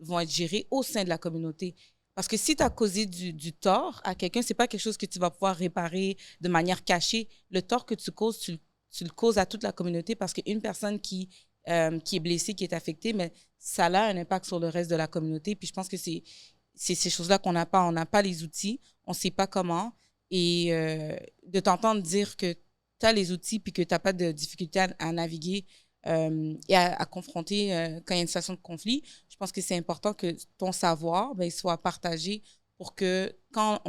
vont être gérés au sein de la communauté. Parce que si tu as causé du tort à quelqu'un, ce n'est pas quelque chose que tu vas pouvoir réparer de manière cachée. Le tort que tu causes, tu le causes à toute la communauté parce qu'une personne qui qui est blessé, qui est affecté, mais ça a un impact sur le reste de la communauté. Puis je pense que c'est ces choses-là qu'on n'a pas. On n'a pas les outils, on ne sait pas comment. Et de t'entendre dire que tu as les outils puis que tu n'as pas de difficulté à naviguer et à confronter quand il y a une situation de conflit, je pense que c'est important que ton savoir il soit partagé pour que quand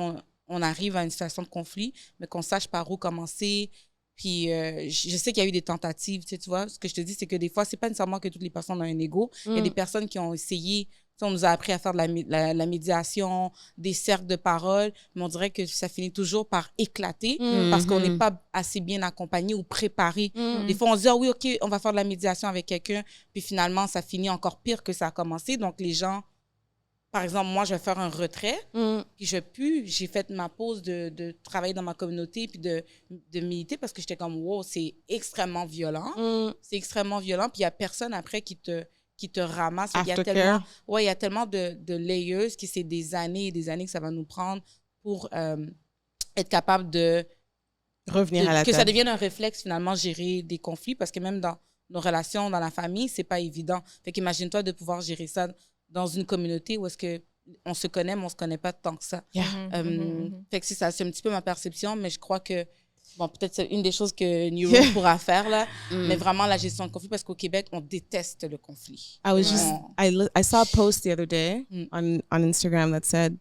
on arrive à une situation de conflit, mais qu'on sache par où commencer. Puis je sais qu'il y a eu des tentatives, tu vois. Ce que je te dis, c'est que des fois, c'est pas nécessairement que toutes les personnes ont un ego. Il y a des personnes qui ont essayé. On nous a appris à faire de la médiation, des cercles de parole, mais on dirait que ça finit toujours par éclater parce qu'on n'est pas assez bien accompagné ou préparé. Des fois, on se dit, oui, OK, on va faire de la médiation avec quelqu'un, puis finalement, ça finit encore pire que ça a commencé. Donc, les gens, par exemple, moi, je vais faire un retrait, puis j'ai fait ma pause de travailler dans ma communauté, puis de militer parce que j'étais comme, wow, c'est extrêmement violent. C'est extrêmement violent, puis il n'y a personne après qui te ramasse. Il y a tellement de layers que c'est des années et des années que ça va nous prendre pour être capable de revenir à la que table. Ça devienne un réflexe, finalement, gérer des conflits, parce que même dans nos relations, dans la famille, c'est pas évident. Fait qu'imagine-toi de pouvoir gérer ça dans une communauté où est-ce qu'on se connaît, mais on se connaît pas tant que ça. Fait que c'est ça, c'est un petit peu ma perception, mais je crois que bon, peut-être c'est une des choses que New Room pourra faire, là, mais vraiment la gestion de conflit, parce qu'au Québec, on déteste le conflit. I saw a post the other day on Instagram that said,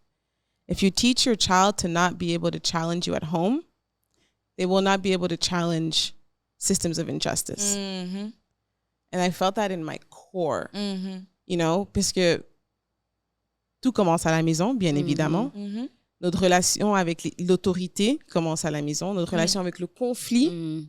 if you teach your child to not be able to challenge you at home, they will not be able to challenge systems of injustice. And I felt that in my core, you know, parce que tout commence à la maison, bien évidemment. Notre relation avec l'autorité commence à la maison. Notre relation avec le conflit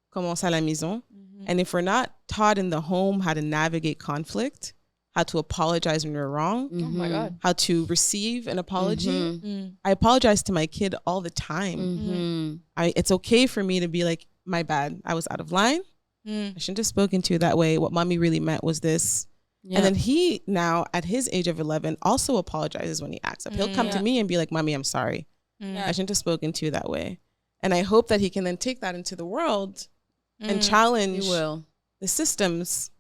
commence à la maison. And if we're not taught in the home how to navigate conflict, how to apologize when we're wrong, oh my God, how to receive an apology. I apologize to my kid all the time. It's okay for me to be like, my bad, I was out of line. I shouldn't have spoken to you that way. What mommy really meant was this. And then he now, at his age of 11, also apologizes when he acts up. He'll come to me and be like, Mommy, I'm sorry. I shouldn't have spoken to you that way. And I hope that he can then take that into the world and challenge the systems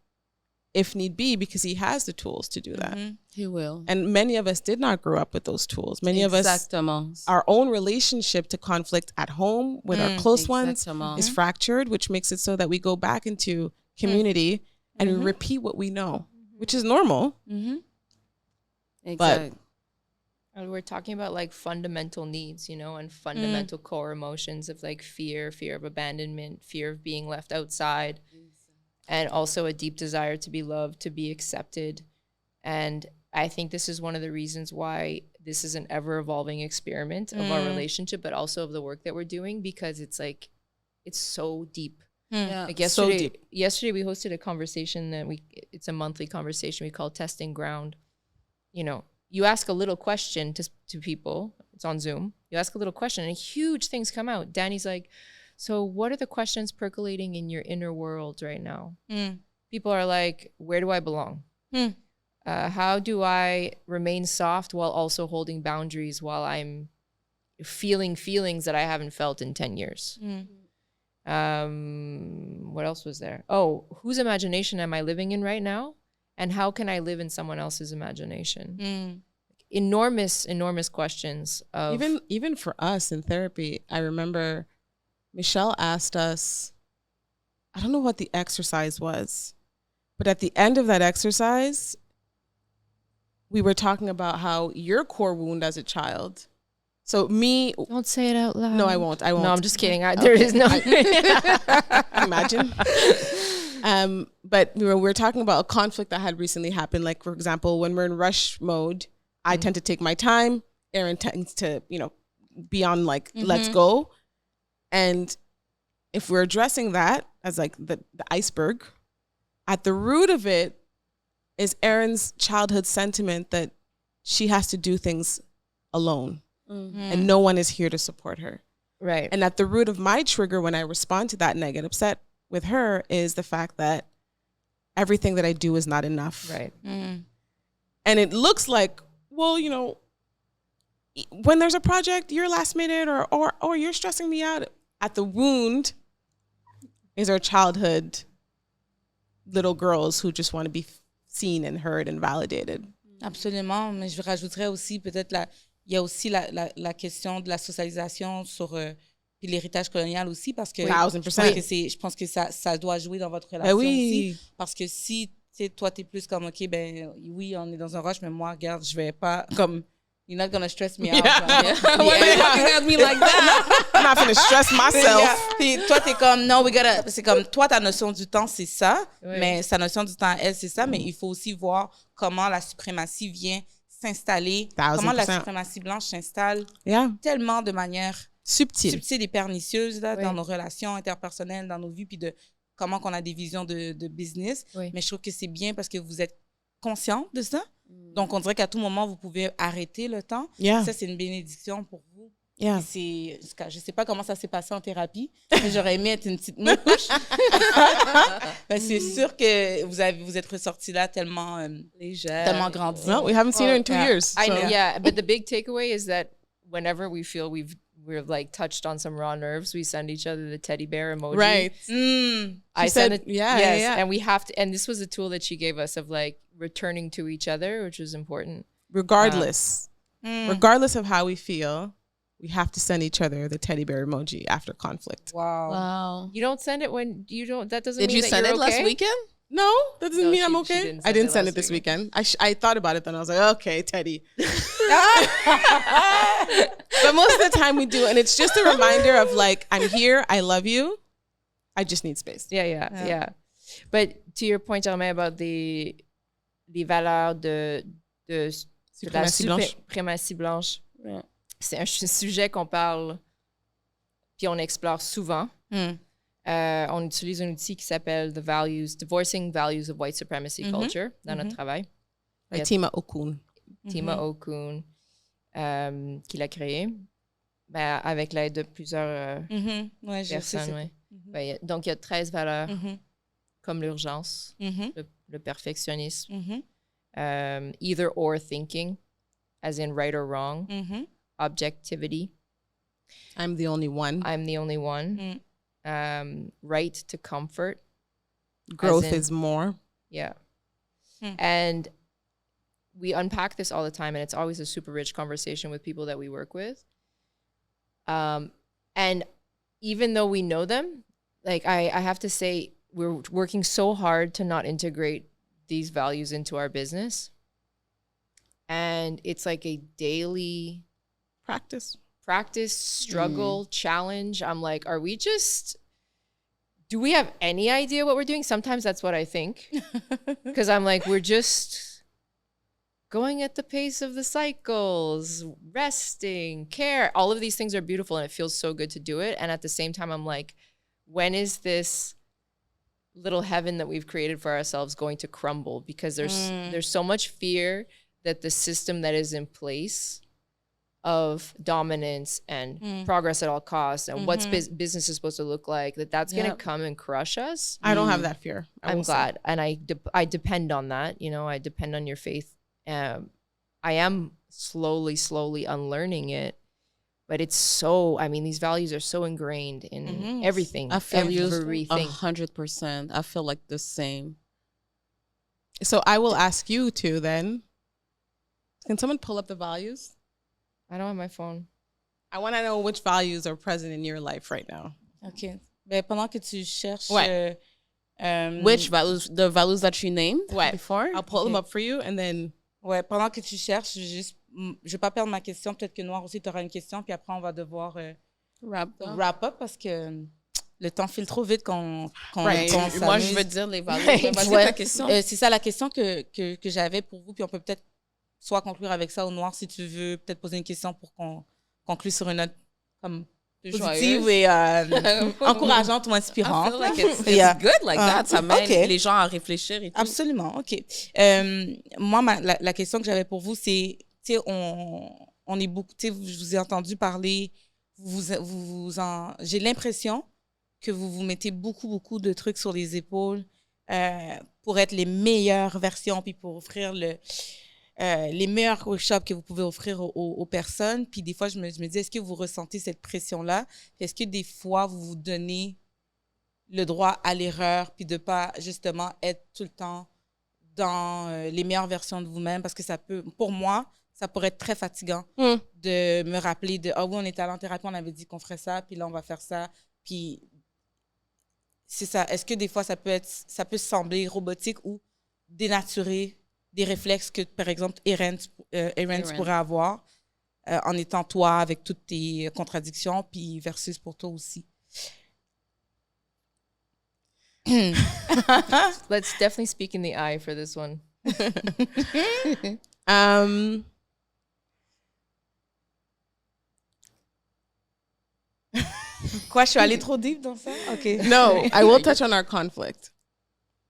if need be, because he has the tools to do that. He will. And many of us did not grow up with those tools. Many of us, our own relationship to conflict at home with our close ones is fractured, which makes it so that we go back into community and we repeat what we know, which is normal. But and we're talking about like fundamental needs, you know, and fundamental core emotions of like fear of abandonment, fear of being left outside, and also a deep desire to be loved, to be accepted. And I think this is one of the reasons why this is an ever-evolving experiment of our relationship, but also of the work that we're doing, because it's like, it's so deep. Like yesterday we hosted a conversation that it's a monthly conversation we call Testing Ground. You know, you ask a little question to people, it's on Zoom, you ask a little question and huge things come out. Danny's like, so what are the questions percolating in your inner world right now? People are like, where do I belong? How do I remain soft while also holding boundaries while I'm feeling feelings that I haven't felt in 10 years? What else was there? Oh, whose imagination am I living in right now? And how can I live in someone else's imagination? Enormous questions of even for us in therapy. I remember Michelle asked us, I don't know what the exercise was, but at the end of that exercise, we were talking about how your core wound as a child. So me... Don't say it out loud. No, I won't. No, I'm just kidding. There is no... Imagine. But we were talking about a conflict that had recently happened. Like, for example, when we're in rush mode, I tend to take my time. Erin tends to, you know, be on like, let's go. And if we're addressing that as like the iceberg, at the root of it is Erin's childhood sentiment that she has to do things alone. And no one is here to support her. Right. And at the root of my trigger when I respond to that and I get upset with her is the fact that everything that I do is not enough. Right. And it looks like, well, you know, when there's a project, you're last minute or you're stressing me out. At the wound is our childhood little girls who just want to be seen and heard and validated. Absolument, mais je rajouterais aussi peut-être il y a aussi la question de la socialisation sur puis l'héritage colonial aussi parce que 1000%. je pense que ça doit jouer dans votre relation aussi parce que si toi t'es plus comme OK ben oui on est dans un rush mais moi regarde je vais pas comme you're not gonna stress me out. Why are you looking at me like that? I'm not gonna stress myself. Puis toi t'es comme non c'est comme toi ta notion du temps c'est ça mais sa notion du temps elle c'est ça mais il faut aussi voir comment la suprématie vient s'installer, 1000%. comment la suprématie blanche s'installe tellement de manière subtile et pernicieuse là, dans nos relations interpersonnelles, dans nos vies, puis de comment qu'on a des visions de business. Oui. Mais je trouve que c'est bien parce que vous êtes consciente de ça. Donc, on dirait qu'à tout moment, vous pouvez arrêter le temps. Ça, c'est une bénédiction pour vous. Je ne sais pas comment ça s'est passé en thérapie, mais j'aurais aimé être une petite mouche. C'est sûr que vous êtes ressorti là tellement légère, tellement grandi. Well, we haven't seen her in 2 years. So. I know, but the big takeaway is that whenever we feel we're like touched on some raw nerves, we send each other the teddy bear emoji. Right. I send it. And we have to. And this was a tool that she gave us of like returning to each other, which was important. Regardless of how we feel. We have to send each other the teddy bear emoji after conflict. Wow. You don't send it when you don't. That doesn't mean that you're okay? Did you send it last weekend? No, that doesn't mean I'm okay. I didn't send it this weekend. I thought about it then. I was like, okay, Teddy. But most of the time we do. And it's just a reminder of like, I'm here. I love you. I just need space. Yeah. But to your point, Germain, about the valeurs de la suprématie blanche. Yeah. C'est un sujet qu'on parle puis on explore souvent. On utilise un outil qui s'appelle Divorcing Values of White Supremacy Culture dans notre travail. Tima Okun. Tima Okun, qui l'a créé avec l'aide de plusieurs personnes. Donc, il y a 13 valeurs comme l'urgence, le perfectionnisme, either or thinking, as in right or wrong, objectivity. I'm the only one. Right to comfort. Growth is more. Yeah. And we unpack this all the time, and it's always a super rich conversation with people that we work with. And even though we know them, like I have to say, we're working so hard to not integrate these values into our business. And it's like a daily practice, struggle, challenge. I'm like, do we have any idea what we're doing? Sometimes that's what I think. Because I'm like, we're just going at the pace of the cycles, resting, care. All of these things are beautiful and it feels so good to do it. And at the same time, I'm like, when is this little heaven that we've created for ourselves going to crumble? Because there's so much fear that the system that is in place of dominance and progress at all costs and what's business is supposed to look like, that's going to come and crush us. I don't have that fear. I'm glad. And I depend on that. You know, I depend on your faith. I am slowly unlearning it. But it's these values are so ingrained in everything. I feel everything. 100%. I feel like the same. So I will ask you too then. Can someone pull up the values? I don't have my phone. I want to know which values are present in your life right now. OK. Ben, pendant que tu cherches... which values? The values that you named before? I'll pull them up for you and then... Ouais, pendant que tu cherches, je vais pas perdre ma question. Peut-être que Noir aussi, tu auras une question. Puis après, on va devoir wrap up parce que le temps file trop vite qu'on s'amuse. Moi, je veux dire les values. Vas-y, ta question. C'est ça la question que j'avais pour vous. Puis on peut peut-être soit conclure avec ça au Noir si tu veux peut-être poser une question pour qu'on conclue sur une note comme positive et encourageante ou inspirante. I feel like it's good like that. Ça mène les gens à réfléchir et tout. Absolument, OK. Moi, la question que j'avais pour vous, c'est, tu sais, on est beaucoup, tu sais, je vous ai entendu parler, j'ai l'impression que vous vous mettez beaucoup de trucs sur les épaules pour être les meilleures versions puis pour offrir les meilleurs workshops que vous pouvez offrir aux personnes. Puis des fois, je me dis, est-ce que vous ressentez cette pression-là? Est-ce que des fois, vous vous donnez le droit à l'erreur, puis de pas justement être tout le temps dans les meilleures versions de vous-même, parce que ça peut, pour moi, ça pourrait être très fatigant de me rappeler de « Ah oui, on était allé en thérapie, on avait dit qu'on ferait ça, puis là, on va faire ça. » Puis c'est ça. Est-ce que des fois, ça peut sembler robotique ou dénaturer des réflexes que, par exemple, Erin pourrait avoir en étant toi avec toutes tes contradictions, puis versus pour toi aussi? Let's definitely speak in the eye for this one. Quoi, je suis allée trop deep dans ça? OK. No, I will touch on our conflict.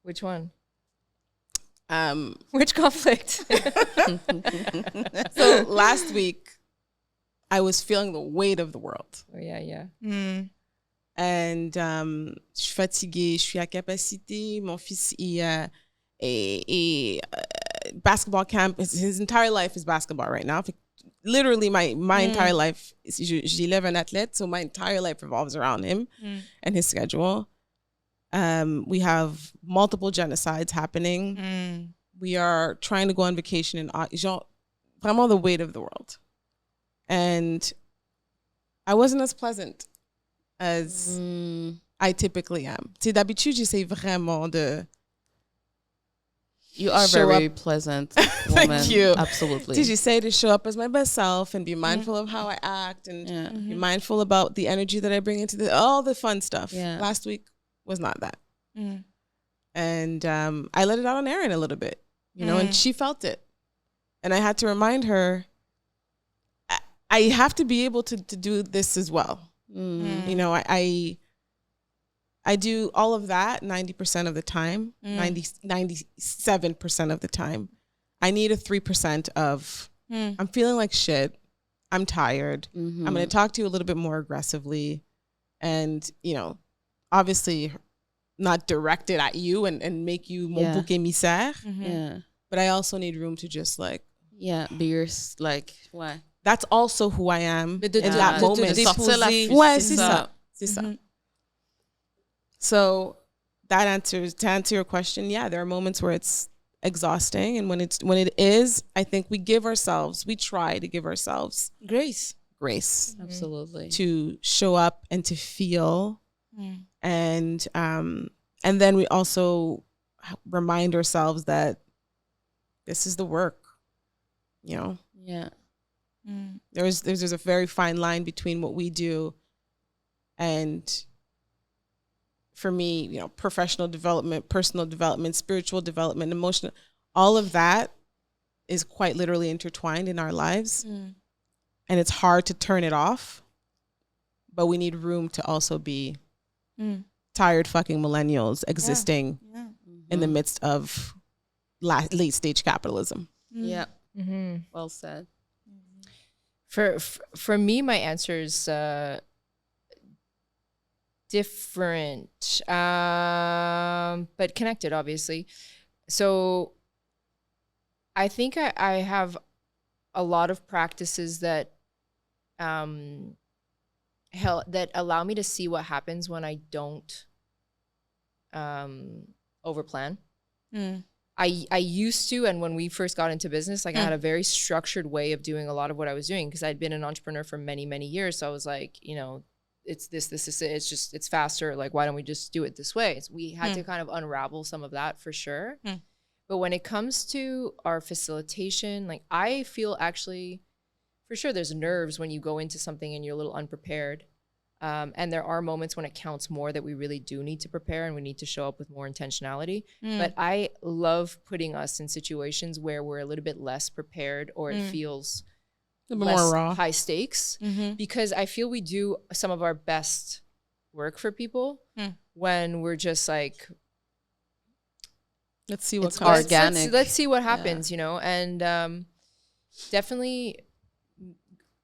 Which one? Which conflict? So last week, I was feeling the weight of the world. Oh, yeah. And je suis fatiguée, je suis à capacité. Mon fils est basketball camp. His entire life is basketball right now. Literally, my entire life, j'élève un athlète, so my entire life revolves around him and his schedule. We have multiple genocides happening. We are trying to go on vacation in vraiment the weight of the world. And I wasn't as pleasant as I typically am. Tu sais, d'habitude, j'essaie vraiment de... You are very pleasant woman. Thank you. Absolutely. Tu sais, j'essaie to show up as my best self and be mindful of how I act and be mindful about the energy that I bring into all the fun stuff. Yeah. Last week was not that. And I let it out on Erin a little bit, you know, and she felt it. And I had to remind her, I have to be able to do this as well. You know, I do all of that 90% of the time, 97% of the time. I need a 3% of, I'm feeling like shit. I'm tired. I'm going to talk to you a little bit more aggressively. And, you know, obviously not directed at you and make you mon bouc émissaire. Yeah. But I also need room to just like... Yeah, be yours, like, why? That's also who I am in that moment. Ouais, c'est ça. C'est ça. So to answer your question, yeah, there are moments where it's exhausting. And when it is, I think we try to give ourselves grace. Absolutely. To show up and to feel. And then we also remind ourselves that this is the work, you know? Yeah. There's a very fine line between what we do and, for me, you know, professional development, personal development, spiritual development, emotional, all of that is quite literally intertwined in our lives. And it's hard to turn it off, but we need room to also be tired fucking millennials existing in the midst of late stage capitalism. Yeah. Well said. For me, my answer is different, but connected, obviously. So I think I have a lot of practices that that allow me to see what happens when I don't overplan. I used to, and when we first got into business, like I had a very structured way of doing a lot of what I was doing because I'd been an entrepreneur for many, many years. So I was like, you know, it's this, it's faster. Like, why don't we just do it this way? So we had to kind of unravel some of that for sure. But when it comes to our facilitation, like I feel actually, for sure, there's nerves when you go into something and you're a little unprepared. And there are moments when it counts more that we really do need to prepare and we need to show up with more intentionality. But I love putting us in situations where we're a little bit less prepared or it feels less more raw, high stakes, because I feel we do some of our best work for people when we're just like, let's see what's organic. Let's see what happens, you know, and definitely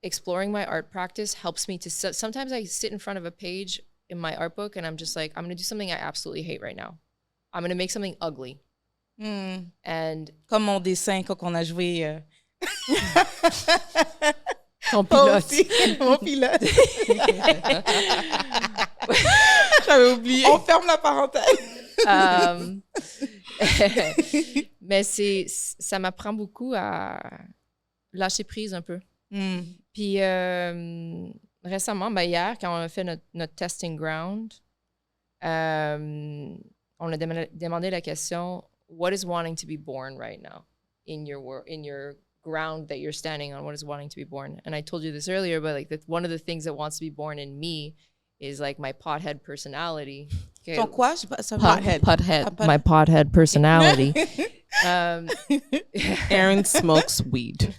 exploring my art practice helps me to sometimes I sit in front of a page in my art book and I'm just like, I'm going to do something I absolutely hate right now. I'm going to make something ugly. And comme mon dessin quand on a joué ton pilote. Mon pilote. J'avais oublié. On ferme la parenthèse. Mais ça m'apprend beaucoup à lâcher prise un peu. Puis récemment, hier, quand on a fait notre testing ground, on a demandé la question, what is wanting to be born right now in your ground that you're standing on? What is wanting to be born? And I told you this earlier, but like one of the things that wants to be born in me is like my pothead personality. Okay. Ton quoi? Pothead. My pothead personality. Erin smokes weed.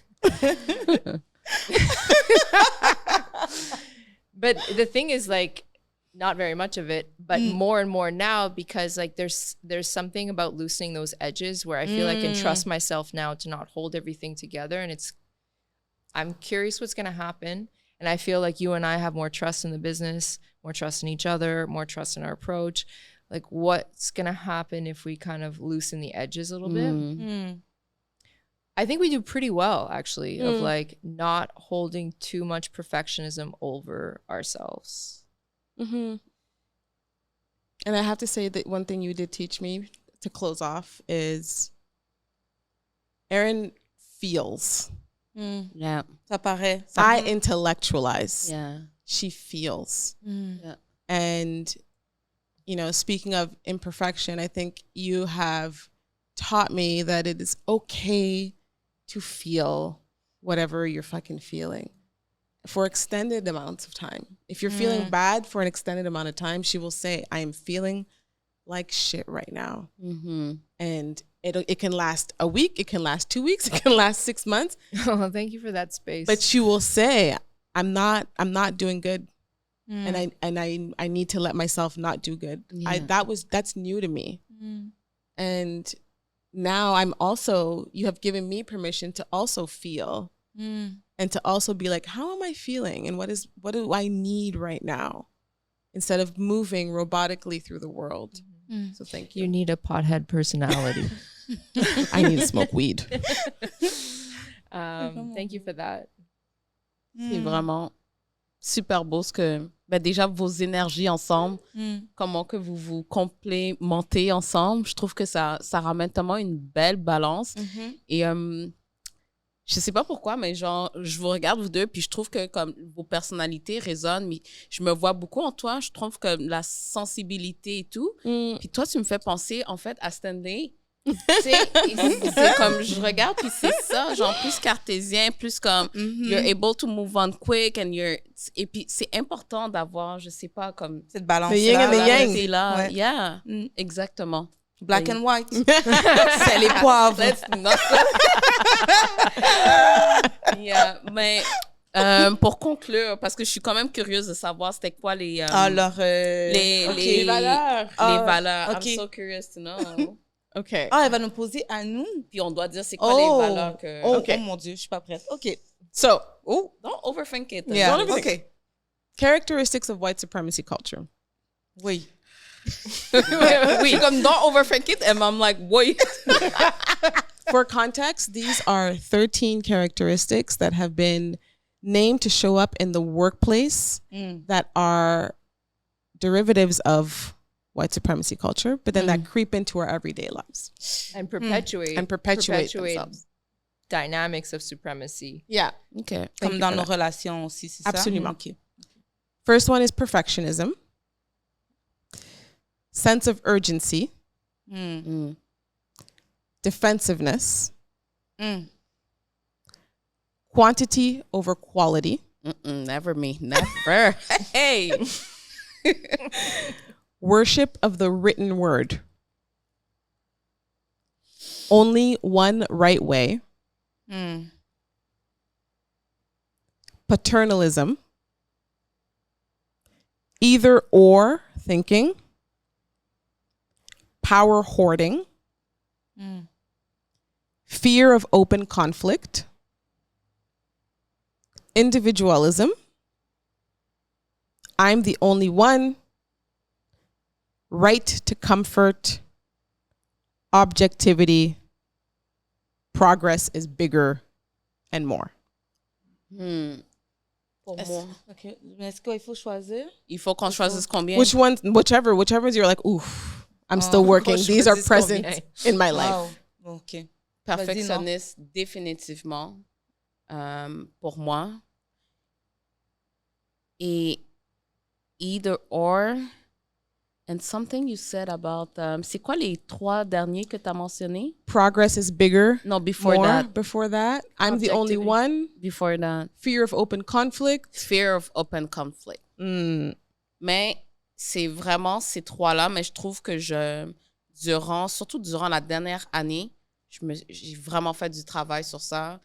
But the thing is, like, not very much of it, but more and more now, because like there's something about loosening those edges where I feel I can trust myself now to not hold everything together. And I'm curious what's going to happen. And I feel like you and I have more trust in the business, more trust in each other, more trust in our approach. Like, what's going to happen if we kind of loosen the edges a little bit? I think we do pretty well, actually, of like not holding too much perfectionism over ourselves. And I have to say that one thing you did teach me to close off is Erin feels. Yeah. Ça paraît. I intellectualize. Yeah. She feels. Yeah. And, you know, speaking of imperfection, I think you have taught me that it is okay to feel whatever you're fucking feeling for extended amounts of time. If you're feeling bad for an extended amount of time, she will say, I am feeling like shit right now. And it can last a week, it can last 2 weeks, it can last 6 months. Oh, thank you for that space. But she will say, I'm not doing good. And I need to let myself not do good. Yeah. That's new to me. And now you have given me permission to also feel and to also be like, how am I feeling? And what do I need right now? Instead of moving robotically through the world. So thank you. You need a pothead personality. I need to smoke weed. Thank you for that. C'est vraiment super beau ce que, déjà vos énergies ensemble, comment que vous vous complémentez ensemble. Je trouve que ça ramène tellement une belle balance. Et je sais pas pourquoi, mais genre, je vous regarde vous deux, puis je trouve que comme vos personnalités résonnent, mais je me vois beaucoup en toi. Je trouve que la sensibilité et tout. Puis toi, tu me fais penser en fait à Stanley. C'est comme je regarde puis c'est ça, genre plus cartésien, plus comme you're able to move on quick and et puis c'est important d'avoir, je sais pas, comme cette balance le yin and the yang. C'est là, Ouais. yeah, exactement. Black and white. C'est les poivres. Yeah, mais pour conclure, parce que je suis quand même curieuse de savoir c'était quoi les les valeurs. Les valeurs. Ok. I'm so curious to know. Okay. Ah, elle va nous poser à nous. Puis on doit dire c'est quoi les valeurs que... Oh, Okay. oh mon Dieu, je suis pas prête. OK. So, Don't overthink it. Yeah. Don't overthink OK. characteristics of white supremacy culture. Oui. Oui, comme don't overthink it, and I'm like, wait. For context, these are 13 characteristics that have been named to show up in the workplace that are derivatives of white supremacy culture, but then that creep into our everyday lives. And perpetuate themselves. dynamics of supremacy. Yeah. Okay. Comme dans nos relations aussi, c'est ça? Absolument. OK. First one is perfectionism, sense of urgency, defensiveness, quantity over quality. Never me. Never. Hey. Worship of the written word. Only one right way. Paternalism. Either or thinking. Power hoarding. Fear of open conflict. Individualism. I'm the only one. Right to comfort. Objectivity. Progress is bigger and more. pour moi. OK. Mais est-ce qu'il faut choisir? Il faut qu'on choisisse combien? Whichever you're like, oof, I'm still working. These are present in my life. Wow. OK. Perfectionniste, définitivement, pour moi. Et either or, and something you said about, c'est quoi les 3 derniers que tu as mentionnés? Progress is bigger. No, before that. Before that. I'm the only one. Before that. Fear of open conflict. Fear of open conflict. Mais c'est vraiment ces 3-là, mais je trouve que surtout durant la dernière année, j'ai vraiment fait du travail sur ça.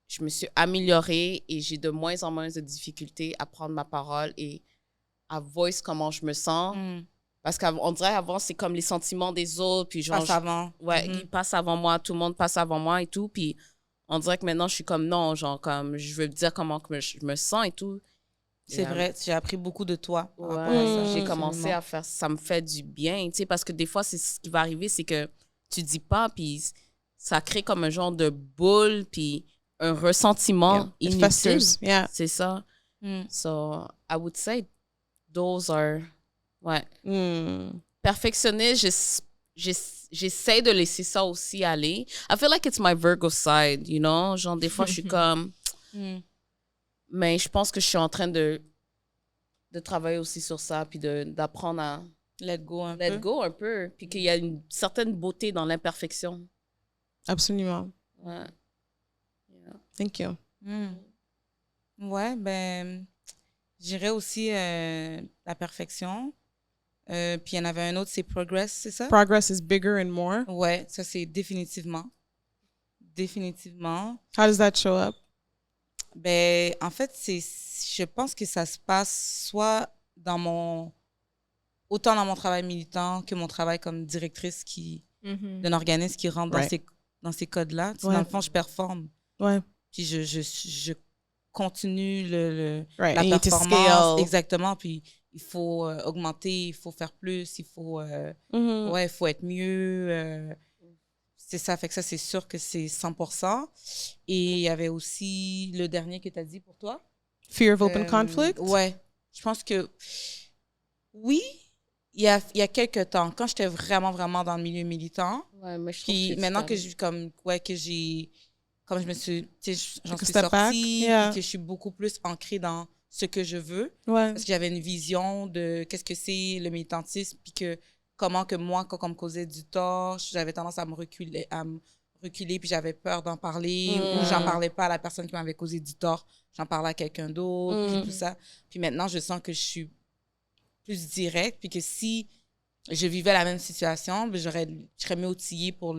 Je me suis améliorée et j'ai de moins en moins de difficultés à prendre ma parole et à voice comment je me sens. Parce qu'on dirait avant, c'est comme les sentiments des autres. Puis genre, passe avant. Ouais, ils passent avant moi, tout le monde passe avant moi et tout. Puis on dirait que maintenant, je suis comme non, genre comme je veux dire comment que je me sens et tout. C'est vrai, j'ai appris beaucoup de toi. Ouais, j'ai commencé à faire ça, me fait du bien, tu sais, parce que des fois, c'est ce qui va arriver, c'est que tu dis pas, puis ça crée comme un genre de boule, puis un ressentiment inutile. C'est ça. So, I would say those are... Ouais. Perfectionniste, j'essaie de laisser ça aussi aller. I feel like it's my Virgo side, you know? Genre, des fois, je suis comme... Mais je pense que je suis en train de travailler aussi sur ça, puis d'apprendre à... Let go un peu. Puis qu'il y a une certaine beauté dans l'imperfection. Absolument. Ouais. Yeah. Thank you. Ouais, ben, j'irais aussi la perfection. Puis il y en avait un autre, c'est progress, c'est ça? Progress is bigger and more. Ouais, ça c'est définitivement. Définitivement. How does that show up? Ben, en fait, je pense que ça se passe soit autant dans mon travail militant que mon travail comme directrice d'un organisme qui rentre dans ces codes-là. Tu sais, dans le fond, je performe. Ouais. Puis je continue la And performance. Exactement. Puis il faut augmenter, il faut faire plus, il faut être mieux. C'est ça, fait que ça, c'est sûr que c'est 100%. Et il y avait aussi le dernier que tu as dit pour toi. Fear of open conflict? Ouais. Je pense que oui, il y a quelques temps, quand j'étais vraiment, vraiment dans le milieu militant, mais je trouve puis que maintenant que je me suis, j'en suis sortie, que je suis beaucoup plus ancrée dans ce que je veux, parce que j'avais une vision de qu'est-ce que c'est le militantisme, puis que comment que moi, quand on me causait du tort, j'avais tendance à me reculer, puis j'avais peur d'en parler, ou j'en parlais pas à la personne qui m'avait causé du tort, j'en parlais à quelqu'un d'autre, puis tout ça. Puis maintenant, je sens que je suis plus directe, puis que si je vivais la même situation, ben je serais mieux outillée pour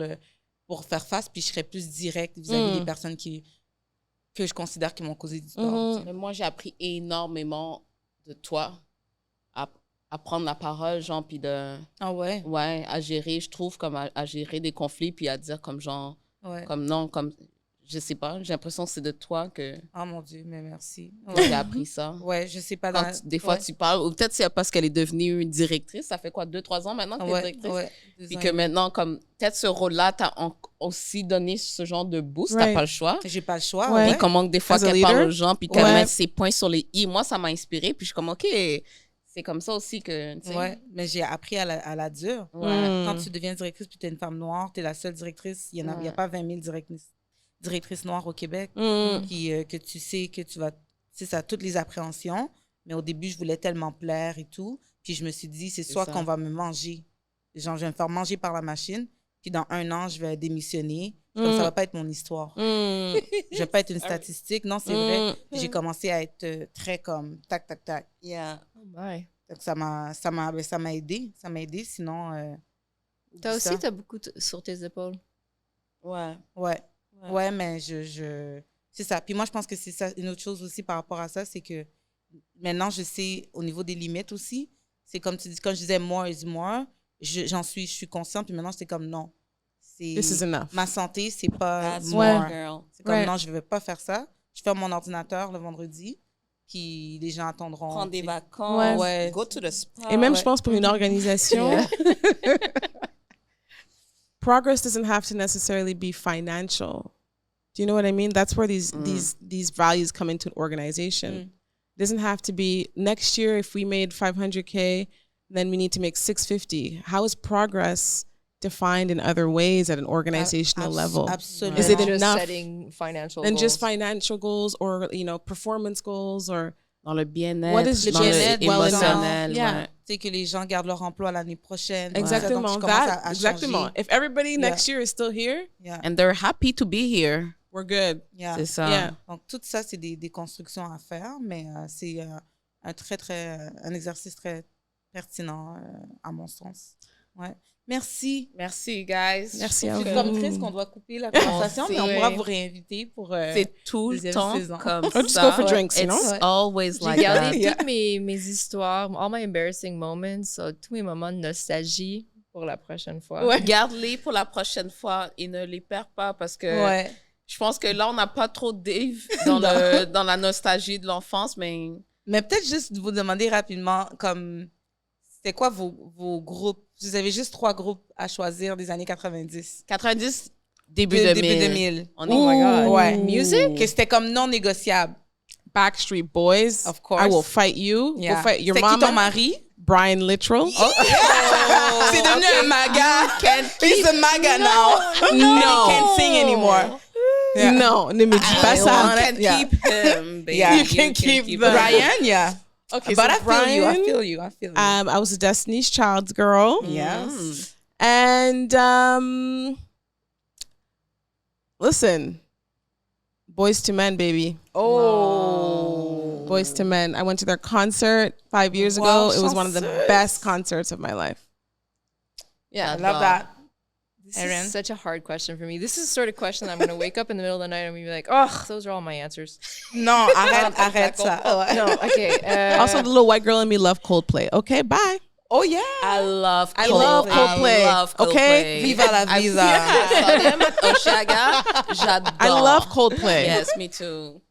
faire face, puis je serais plus directe vis-à-vis des personnes que je considère qui m'ont causé du tort. Mais moi, j'ai appris énormément de toi à prendre la parole, genre, puis ouais, à gérer, je trouve, comme à gérer des conflits, puis à dire comme genre, comme non, comme, je sais pas, j'ai l'impression que c'est de toi que... Oh mon Dieu, mais merci. J'ai appris ça. Ouais, je sais pas. Des fois, tu parles, ou peut-être c'est parce qu'elle est devenue une directrice, ça fait quoi, 2-3 ans maintenant qu'elle est directrice? Ouais, puis que maintenant, comme, peut-être ce rôle-là, t'as aussi donné ce genre de boost, t'as pas le choix. J'ai pas le choix, Puis comment que des fois qu'elle parle aux gens, puis qu'elle met ses points sur les i, moi, ça m'a inspirée, puis je suis comme, OK, c'est comme ça aussi que, tu sais. Ouais, mais j'ai appris à la dure. Quand tu deviens directrice, puis t'es une femme noire, t'es la seule directrice, il y a pas 20 000 directrices noires au Québec, que tu sais que tu vas... C'est ça, toutes les appréhensions. Mais au début, je voulais tellement plaire et tout. Puis je me suis dit, c'est soit qu'on va me manger. Genre, je vais me faire manger par la machine. Puis dans 1 an, je vais démissionner. Comme ça va pas être mon histoire. Je vais pas être une statistique. Non, c'est vrai. J'ai commencé à être très comme tac, tac, tac. Yeah. Oh my. Donc ça m'a aidé. Ça m'a aidé. Sinon... t'as beaucoup sur tes épaules. Ouais, mais c'est ça. Puis moi, je pense que c'est ça. Une autre chose aussi par rapport à ça, c'est que maintenant, je sais au niveau des limites aussi. C'est comme tu dis, quand je disais more is more, je suis consciente. Puis maintenant, c'est comme non. This is enough. Ma santé, c'est pas That's more. girl. C'est comme non, je ne vais pas faire ça. Je ferme mon ordinateur le vendredi. Puis les gens attendront. Prendre des vacances. Ouais. Go to the spa. Et même, je pense, pour une organisation, progress doesn't have to necessarily be financial. Do you know what I mean? That's where these values come into an organization. It doesn't have to be next year. If we made 500K, then we need to make 650. How is progress defined in other ways at an organizational level? Absolutely. Is it just enough? Setting financial And goals. just financial goals or, performance goals or Dans le bien-être, what is dans le bien-être, émotionnel. yeah. Ouais. Tu sais, que les gens gardent leur emploi l'année prochaine. Exactement. Donc, je commence à Exactement. changer. If everybody next year is still here, Yeah. And they're happy to be here. we're good. Yeah. C'est ça. Yeah. Donc, tout ça, c'est des constructions à faire, mais c'est un exercice très pertinent, à mon sens. Ouais. Merci. Merci, guys. Merci à Je vous. suis comme triste qu'on doit couper la conversation, mais on sait. pourra vous réinviter pour... C'est tout le deuxième temps saison. comme Or just ça. go for drinks, you know? It's Ouais. always J'ai like that. gardé Yeah. toutes mes histoires, all my embarrassing moments, tous mes moments de nostalgie pour la prochaine fois. Ouais. Garde-les pour la prochaine fois et ne les perds pas parce que Ouais. je pense que là, on n'a pas trop Dave dans la nostalgie de l'enfance, mais Mais peut-être juste vous demander rapidement, comme, c'était quoi vos groupes? Vous avez juste 3 groupes à choisir des années 90. 90, début 2000. Début 2000. On Oh my God. Ouais. Music? Que c'était comme non négociable. Backstreet Boys. Of course. I will fight you. Yeah. We'll fight your C'était qui mama. ton mari? Brian Littrell. C'est devenu un MAGA. He's a MAGA now. No. He can't sing anymore. Yeah. No, ne me dis pas You ça. can Yeah. keep him, baby. Yeah. You can keep him. them. Brian, yeah. Okay, But so I feel you. I Brian, feel you. I feel you. I was a Destiny's Child's girl. Yes. And listen, Boys to Men, baby. Oh. Boys to Men. I went to their concert 5 years Wow, ago. It was one of the chanceuse. best concerts of my life. Yeah, I love that. This Erin? is such a hard question for me. This is the sort of question that I'm going to wake up in the middle of the night and be like, oh, those are all my answers. Non, arrête ça. Ouais. No, okay. Also, the little white girl in me love Coldplay. Okay, bye. Oh, yeah. I love I Coldplay. love Coldplay. I love Coldplay. Okay? Viva la vida. I saw them at Oshaga. J'adore. I love Coldplay. Yes, me too.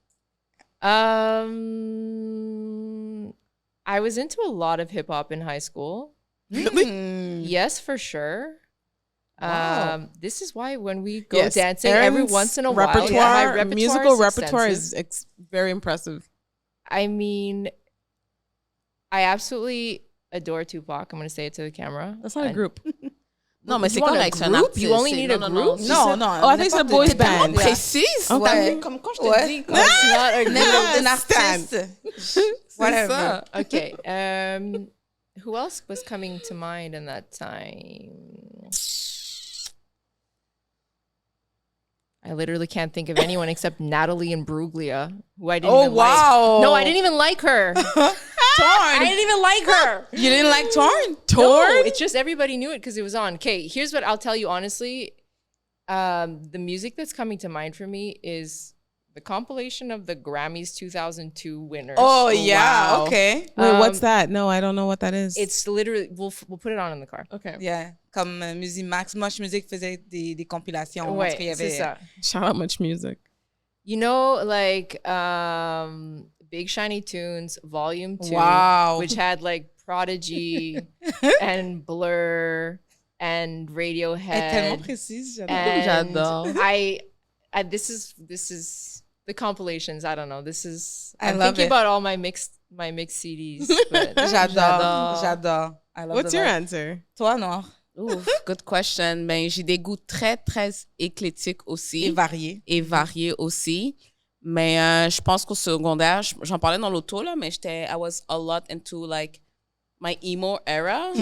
I was into a lot of hip hop in high school. Yes, for sure. Wow. This is why when we go Yes, dancing every Erin's once in a while, repertoire, my repertoire musical is repertoire extensive. is very impressive. I mean, I absolutely adore Tupac. I'm going to say it to the camera. That's not a And- group. Non, mais You c'est want a correct, c'est un group? artiste. You only c'est- need a non, group? Non, non. Oh, I think it's a n'importe boys quel- band. Yeah. Précise. Okay. Ouais. Comme quand je te Ouais. dis. It's not a group. N'importe un Stand. artiste. Whatever. ça. Okay. Who else was coming to mind in that time? I literally can't think of anyone except Natalie Imbruglia, who I didn't Oh, even wow. like. No, I didn't even like her. I didn't even like her. You didn't like Torn? No, it's just everybody knew it because it was on. Okay, here's what I'll tell you honestly. The music that's coming to mind for me is the compilation of the Grammys 2002 winners. Oh, yeah. wow. Okay. Wait, what's that? No, I don't know what that is. It's literally, we'll put it on in the car. okay. Yeah. Comme Musique Max. Much Music faisait des compilations. Ouais, En tout cas, il y c'est avait- ça. Shout out Much Music. You know, like Big Shiny Tunes Volume 2, Wow. which had like Prodigy and Blur and Elle est tellement Radiohead. précise. And J'adore. I this is the compilations. I don't know. I'm love thinking it. about all my mixed CDs. But J'adore. J'adore. I love What's the your vibe. answer? Toi, Noir? Ouf, good question. Ben, j'ai des goûts très, très éclectiques aussi. Et varié. Et variés aussi. Mais je pense qu'au secondaire, j'en parlais dans l'auto, là, mais I was a lot into, like, my emo era. I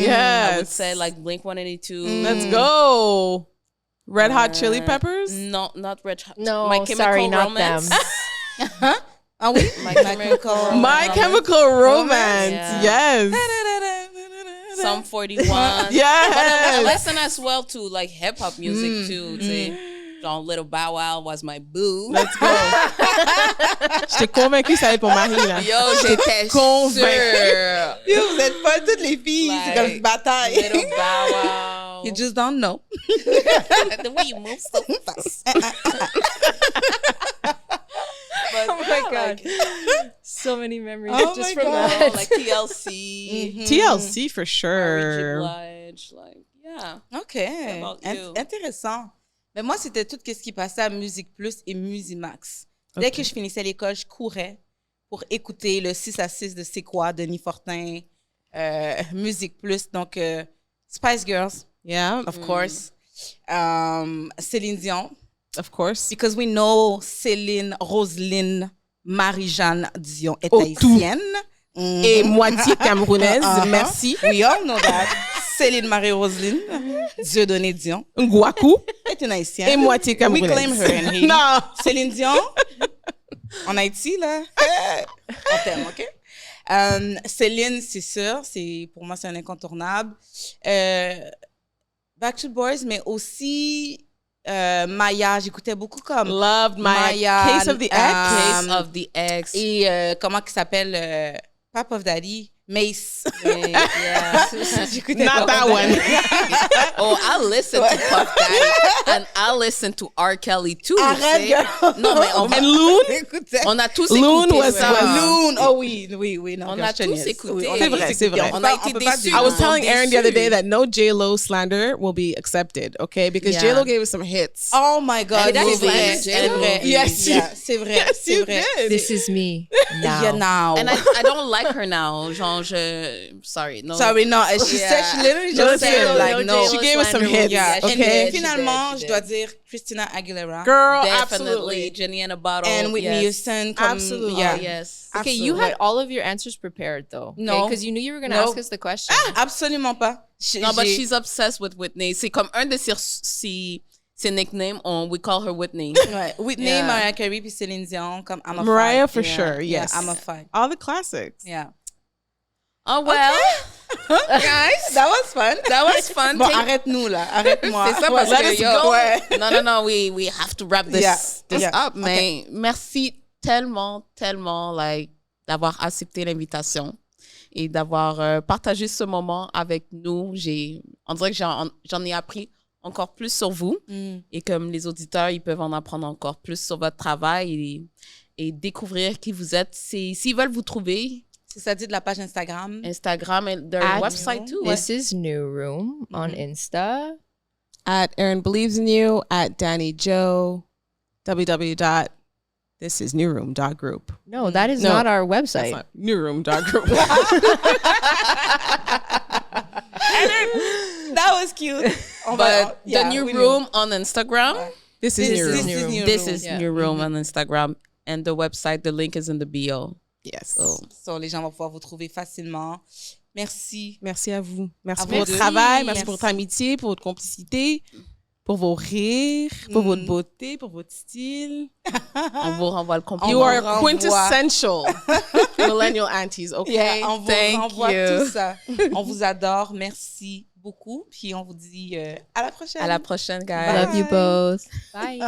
would Yes. say, like, Blink-182. Let's go. Red Hot Chili Peppers? No, not Red Hot. no, My Chemical sorry, not Romance. them. Ah oui? My Chemical Romance. My Chemical Romance. Yeah. Yes. Some 41. Yes. But I listen as well to, like, hip-hop music, too. Tu sais. Genre, Little Bow Wow was my boo. Let's go. J'étais convaincue que ça allait être pour Marie, là. Yo, j'étais convaincue. sûre. Yo, vous êtes folles toutes les filles. C'est comme une bataille. Little Bow Wow. You just don't know. The way you move so fast. But Oh my God. So many memories Oh just my from God. that. like TLC, TLC for Mary J. sure. Blige, like, yeah. OK. about you? Intéressant. Mais moi, c'était tout ce qui passait à Musique Plus et Musimax. Dès que je finissais l'école, je courais pour écouter le 6 à 6 de C'est quoi, Denis Fortin, Musique Plus. Donc, Spice Girls, of course. Céline Dion. Of course. Because we know Céline, Roselyne, Marie-Jeanne Dion est haïtienne. Et moitié camerounaise, merci. We all know that. Céline Marie-Roselyne, Dieudonné Dion. Ngwaku est une haïtienne. et moitié We camerounaise. claim her in Haiti. Non. Céline Dion, en Haïti, là. On t'aime, OK? Céline, c'est sûr. Pour moi, c'est un incontournable. Backstreet Boys, mais aussi Maya. J'écoutais beaucoup comme Loved Maya. Case of the Ex. Case of the Ex. Et comment il s'appelle? Pap of Daddy. Mace. Yeah. Not that one. Oh, I listen to Puff Daddy and I listen to R. Kelly too. Arrête, girl. Non, mais on, And Loon? on a tous Loon écouté was ça. Loon. Oh oui, non. On girl, a je te tous niaise. écouté. Oui, C'est vrai, c'est vrai. On a été déçus. I was telling Déçus. Erin the other day that no J-Lo slander will be accepted, okay? Because Yeah. J-Lo gave us some hits. Oh my God. And that is oui, like c'est vrai. Yes, Yeah, c'est vrai. Yes, c'est you vrai. did. This is me now. Yeah, now. And I don't like her now. Genre, sorry. No. Sorry, no. She Yeah. said, she literally No, just said, J-Lo, like, no. She gave us some hits, Yeah, okay? and finalement, She did. je dois dire Christina Aguilera. Girl, Definitely. absolutely. Jenny in a bottle. And Whitney yes. Houston. Comme, Absolutely. Yeah. Oh, yes. Okay, you had all of your answers prepared though. No. Because you knew you were going to No. ask us the question. Absolument pas. No, but she's obsessed with Whitney. C'est comme un de ses nicknames. We call her Whitney. Ouais. Whitney, Yeah. Mariah Carey, puis Céline Dion. Comme I'm a Mariah fan. for Yeah. sure, Yeah, yes. I'm a fan. All the classics. Yeah. Oh, well. Guys, That was fun. that was fun. Bon, arrête-nous, là. Arrête-moi. C'est ça parce Let que us yo, go. Ouais. non, we have to wrap this, Yeah. this Yeah. up. Mais merci tellement, like, d'avoir accepté l'invitation et d'avoir partagé ce moment avec nous. On dirait que j'en ai appris encore plus sur vous et comme les auditeurs, ils peuvent en apprendre encore plus sur votre travail et découvrir qui vous êtes. S'ils veulent vous trouver, C'est ça dit de la page Instagram. Instagram et their At website too. This is New Room on Insta. At Erin Believes in You, at Dani-Jo, www.thisisnewroom.group. No, that is No, not our That's website. not newroom.group. That was cute. But the new room on Instagram. This is New Room. This is Yeah. New Room on Instagram. And the website, the link is in the bio. Yes. So, les gens vont pouvoir vous trouver facilement. Merci. Merci à vous. Merci À pour vous votre deux. travail, merci Merci. pour votre amitié, pour votre complicité, pour vos rires, pour votre beauté, pour votre style. On vous renvoie le compliment. You vous are renvoie. quintessential millennial aunties, okay? Yeah, on vous Thank renvoie you. tout ça. On vous adore. Merci beaucoup. Puis on vous dit à la prochaine. À la prochaine, guys. Love you both. Bye.